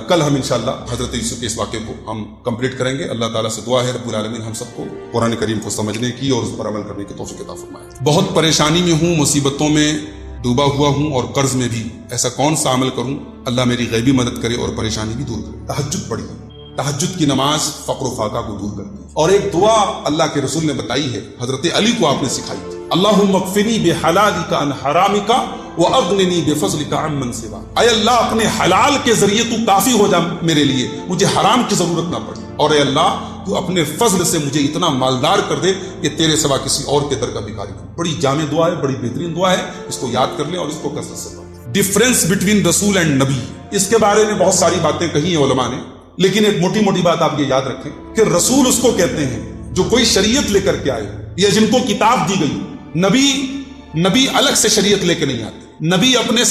کل ہم انشاءاللہ حضرت یوسف کے اس واقعے کو ہم کمپلیٹ کریں گے. اللہ تعالیٰ سے دعا ہے رب العالمین ہم سب کو قرآن کریم کو سمجھنے کی اور اس پر عمل کرنے کی توفیق عطا فرمائے. بہت پریشانی میں ہوں, مصیبتوں میں ڈوبا ہوا ہوں اور قرض میں بھی, ایسا کون سا عمل کروں اللہ میری غیبی مدد کرے اور پریشانی بھی دور کرے. تہجد پڑھیے, تہجد کی نماز فقر و فاقہ کو دور کرتی ہے. اور ایک دعا اللہ کے رسول نے بتائی ہے, حضرت علی کو آپ نے سکھائی تھی, اللہم اکفنی بحلالک عن حرامک واغننی بفضلک عمن سواک. اے اللہ اپنے حلال کے ذریعے تو کافی ہو جا میرے لیے, مجھے حرام کی ضرورت نہ پڑے, اور اے اللہ تو اپنے فضل سے مجھے اتنا مالدار کر دے کہ تیرے سوا کسی اور کے در کا بھکاری نہ. بڑی جامع دعا ہے, بڑی بہترین دعا ہے, اس کو یاد کر لیں اور اس کو کثرت سے پڑھیں. ڈفرنس بٹوین رسول اینڈ نبی, اس کے بارے میں بہت ساری باتیں کہی ہیں علماء نے, لیکن ایک موٹی موٹی بات آپ یہ یاد رکھیں کہ رسول اس کو کہتے ہیں جو کوئی شریعت لے کر کے آئے یا جن کو کتاب دی گئی. نبی الگ سے شریعت لے کے نہیں آتے, نبی اپنے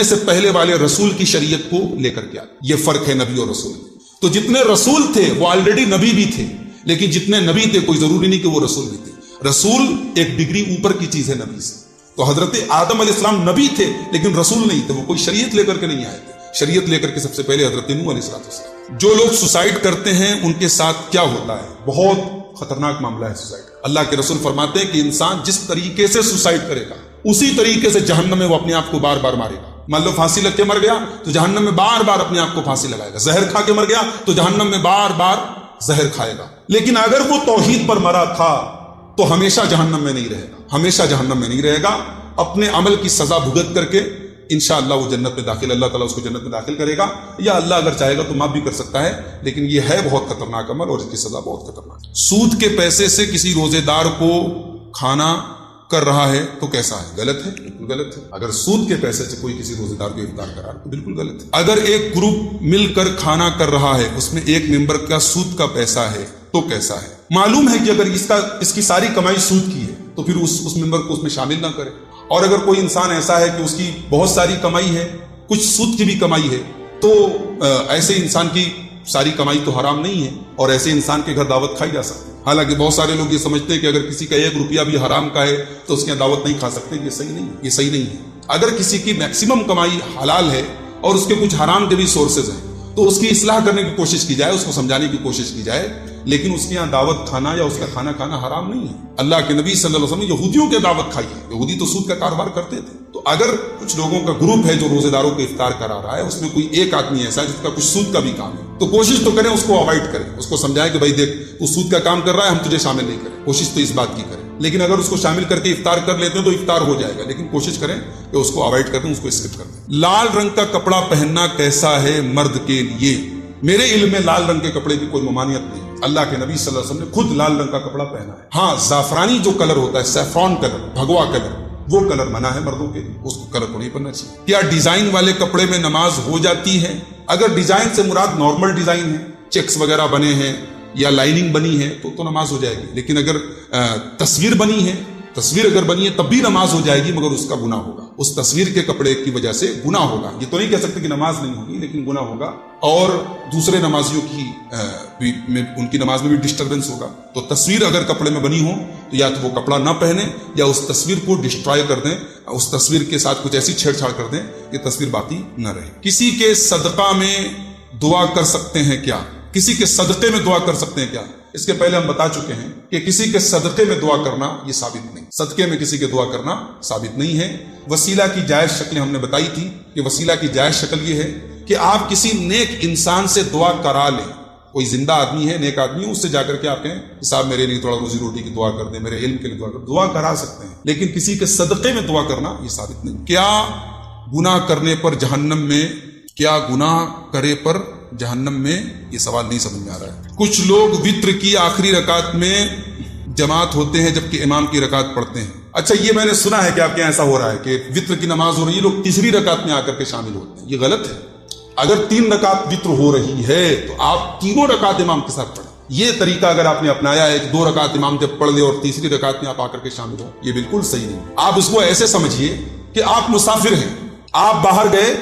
سے پہلے والے رسول کی شریعت کو لے کر کے آتے. یہ فرق ہے نبی اور رسول. تو جتنے رسول تھے وہ آلریڈی نبی بھی تھے, لیکن جتنے نبی تھے کوئی ضروری نہیں کہ وہ رسول بھی تھے. رسول ایک ڈگری اوپر کی چیز ہے نبی سے. تو حضرت آدم علیہ السلام نبی تھے لیکن رسول نہیں تھے, وہ کوئی شریعت لے کر کے نہیں آئے تھے. شریعت لے کر کے سب سے پہلے حضرت نوح علیہ السلام. جو لوگ سوسائڈ کرتے ہیں ان کے ساتھ کیا ہوتا ہے, بہت خطرناک معاملہ ہے سوسائڈ. اللہ کے رسول فرماتے ہیں کہ انسان جس طریقے سے سوسائڈ کرے گا اسی طریقے سے جہنم میں وہ اپنے آپ کو بار بار مارے گا. مان لو پھانسی لگ کے مر گیا تو جہنم میں بار بار اپنے آپ کو پھانسی لگائے گا. زہر کھا کے مر گیا تو جہنم میں بار بار زہر کھائے گا. لیکن اگر وہ توحید پر مرا تھا تو ہمیشہ جہنم میں نہیں رہے گا, ہمیشہ جہنم میں نہیں رہے گا. اپنے عمل کی سزا بھگت کر کے انشاءاللہ وہ جنت میں داخل, اللہ تعالیٰ اس کو جنت میں داخل کرے گا, یا اللہ اگر چاہے گا تو معاف بھی کر سکتا ہے. لیکن یہ ہے بہت خطرناک عمل اور اس کی سزا بہت خطرناک. سود کے پیسے سے کسی روزے دار کو کھانا کر رہا ہے تو کیسا ہے؟ غلط ہے, بالکل غلط ہے. اگر سود کے پیسے سے کوئی کسی روزے دار کو افطار کرا تو بالکل غلط ہے. اگر ایک گروپ مل کر کھانا کر رہا ہے, اس میں ایک ممبر کا سود کا پیسہ ہے تو کیسا ہے؟ معلوم ہے کہ اگر اس کی ساری کمائی سود کی ہے تو پھر اس ممبر کو اس میں شامل نہ کرے. اور اگر کوئی انسان ایسا ہے کہ اس کی بہت ساری کمائی ہے, کچھ سود کی بھی کمائی ہے, تو ایسے انسان کی ساری کمائی تو حرام نہیں ہے اور ایسے انسان کے گھر دعوت کھائی جا سکتی ہے. حالانکہ بہت سارے لوگ یہ سمجھتے ہیں کہ اگر کسی کا 1 روپیہ بھی حرام کا ہے تو اس کی دعوت نہیں کھا سکتے. یہ صحیح نہیں, یہ صحیح نہیں ہے. اگر کسی کی میکسیمم کمائی حلال ہے اور اس کے کچھ حرام کے بھی سورسز ہیں تو اس کی اصلاح کرنے کی کوشش کی جائے, اس کو سمجھانے کی کوشش کی جائے, لیکن اس کے یہاں دعوت کھانا یا اس کا کھانا کھانا حرام نہیں ہے. اللہ کے نبی صلی اللہ علیہ وسلم نے یہودیوں کے دعوت کھائی ہے. یہودی تو سود کا کاروبار کرتے تھے. تو اگر کچھ لوگوں کا گروپ ہے جو روزے داروں کو افطار کرا رہا ہے, اس میں کوئی ایک آدمی ایسا ہے جس کا کچھ سود کا بھی کام ہے, تو کوشش تو کریں اس کو اوائڈ کریں, اس کو سمجھائیں کہ بھائی دیکھ تو سود کا کام کر رہا ہے, ہم تجھے شامل نہیں کریں. کوشش تو اس بات کی کریں. لیکن اگر اس کو شامل کر کے افطار کر لیتے ہیں تو افطار ہو جائے گا, لیکن کوشش کریں کہ اس کو اوائڈ کر دیں, اس کو اسکپ کر دیں. لال رنگ کا کپڑا پہننا کیسا ہے مرد کے لیے؟ میرے علم میں لال رنگ کے کپڑے کی کوئی ممانعت نہیں. اللہ کے نبی صلی اللہ علیہ وسلم نے خود لال رنگ کا کپڑا پہنا ہے. ہاں, زعفرانی جو کلر ہوتا ہے, سیفرون کلر, بھگوا کلر, وہ کلر منع ہے مردوں کے, اس کو کلر کو نہیں پہننا چاہیے. کیا ڈیزائن والے کپڑے میں نماز ہو جاتی ہے؟ اگر ڈیزائن سے مراد نارمل ڈیزائن ہے, چیکس وغیرہ بنے ہیں یا لائننگ بنی ہے تو نماز ہو جائے گی. لیکن اگر تصویر بنی ہے تب بھی نماز ہو جائے گی, مگر اس کا گناہ ہوگا. اس تصویر کے کپڑے کی وجہ سے گناہ ہوگا. یہ تو نہیں کہہ سکتے کہ نماز نہیں ہوگی, لیکن گناہ ہوگا. اور دوسرے نمازیوں کی ان کی نماز میں بھی ڈسٹربنس ہوگا. تو تصویر اگر کپڑے میں بنی ہو تو یا تو وہ کپڑا نہ پہنے یا اس تصویر کو ڈسٹرائے کر دیں, اس تصویر کے ساتھ کچھ ایسی چھیڑ چھاڑ کر دیں کہ تصویر باقی نہ رہے. کسی کے صدقہ میں دعا کر سکتے ہیں کیا؟ کسی کے صدقے میں دعا کر سکتے ہیں کیا؟ اس کے پہلے ہم بتا چکے ہیں کہ کسی کے صدقے میں دعا کرنا یہ ثابت نہیں. صدقے میں کسی کے دعا کرنا ثابت نہیں ہے. وسیلہ کی جائز شکلیں ہم نے بتائی تھی کہ وسیلہ کی جائز شکل یہ ہے کہ آپ کسی نیک انسان سے دعا کرا لیں. کوئی زندہ آدمی ہے, نیک آدمی ہے, اس سے جا کر کے آپ کہیں صاحب میرے لیے تھوڑا روزی روٹی کی دعا کر دیں, میرے علم کے لیے دعا کرا سکتے ہیں. لیکن کسی کے صدقے میں دعا کرنا یہ ثابت نہیں. کیا گناہ کرنے پر جہنم میں, کیا گناہ کرے پر جہنم میں, یہ سوال نہیں سمجھ میں آ رہا ہے. کچھ لوگ وتر کی آخری رکعت میں جماعت ہوتے ہیں جبکہ امام کی رکعت پڑھتے ہیں. اچھا یہ میں نے سنا ہے کہ آپ کے یہاں ایسا ہو رہا ہے کہ وطر کی نماز ہو رہی ہے، لوگ تیسری رکعت میں آ کر کے شامل ہوتے ہیں. یہ غلط ہے. اگر 3 رکعت وطر ہو رہی ہے تو آپ تینوں رکعت امام کے ساتھ پڑھیں. یہ طریقہ اگر آپ نے اپنایا ہے کہ 2 رکعت امام جب پڑھ لے اور تیسری رکعت میں آپ آ کر کے شامل ہو، یہ بالکل صحیح نہیں. آپ اس کو ایسے سمجھیے کہ آپ مسافر ہیں، آپ باہر گئے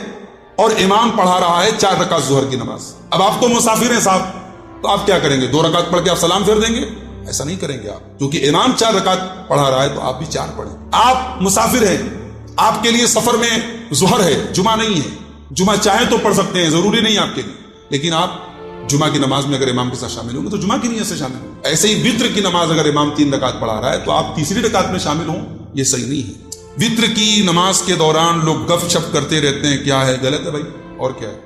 اور امام پڑھا رہا ہے 4 رکعت ظہر کی نماز. اب آپ تو مسافر ہیں صاحب، تو آپ کیا کریں گے؟ 2 رکعت پڑھ کے آپ سلام پھیر دیں گے؟ ایسا نہیں کریں گے آپ، کیونکہ امام 4 رکعت پڑھا رہا ہے تو آپ بھی 4 پڑھیں. آپ مسافر ہیں، آپ کے لیے سفر میں ظہر ہے، جمعہ نہیں ہے. جمعہ چاہیں تو پڑھ سکتے ہیں، ضروری نہیں آپ کے لیے، لیکن آپ جمعہ کی نماز میں اگر امام کے ساتھ شامل ہوں گے تو جمعہ کی نیت سے شامل ہوں. ایسے ہی وطر کی نماز اگر امام 3 رکعت پڑھا رہا ہے تو آپ تیسری رکعت میں شامل ہوں، یہ صحیح نہیں ہے. وطر کی نماز کے دوران لوگ گپ شپ کرتے رہتے ہیں، کیا ہے؟ غلط ہے بھائی. اور کیا ہے؟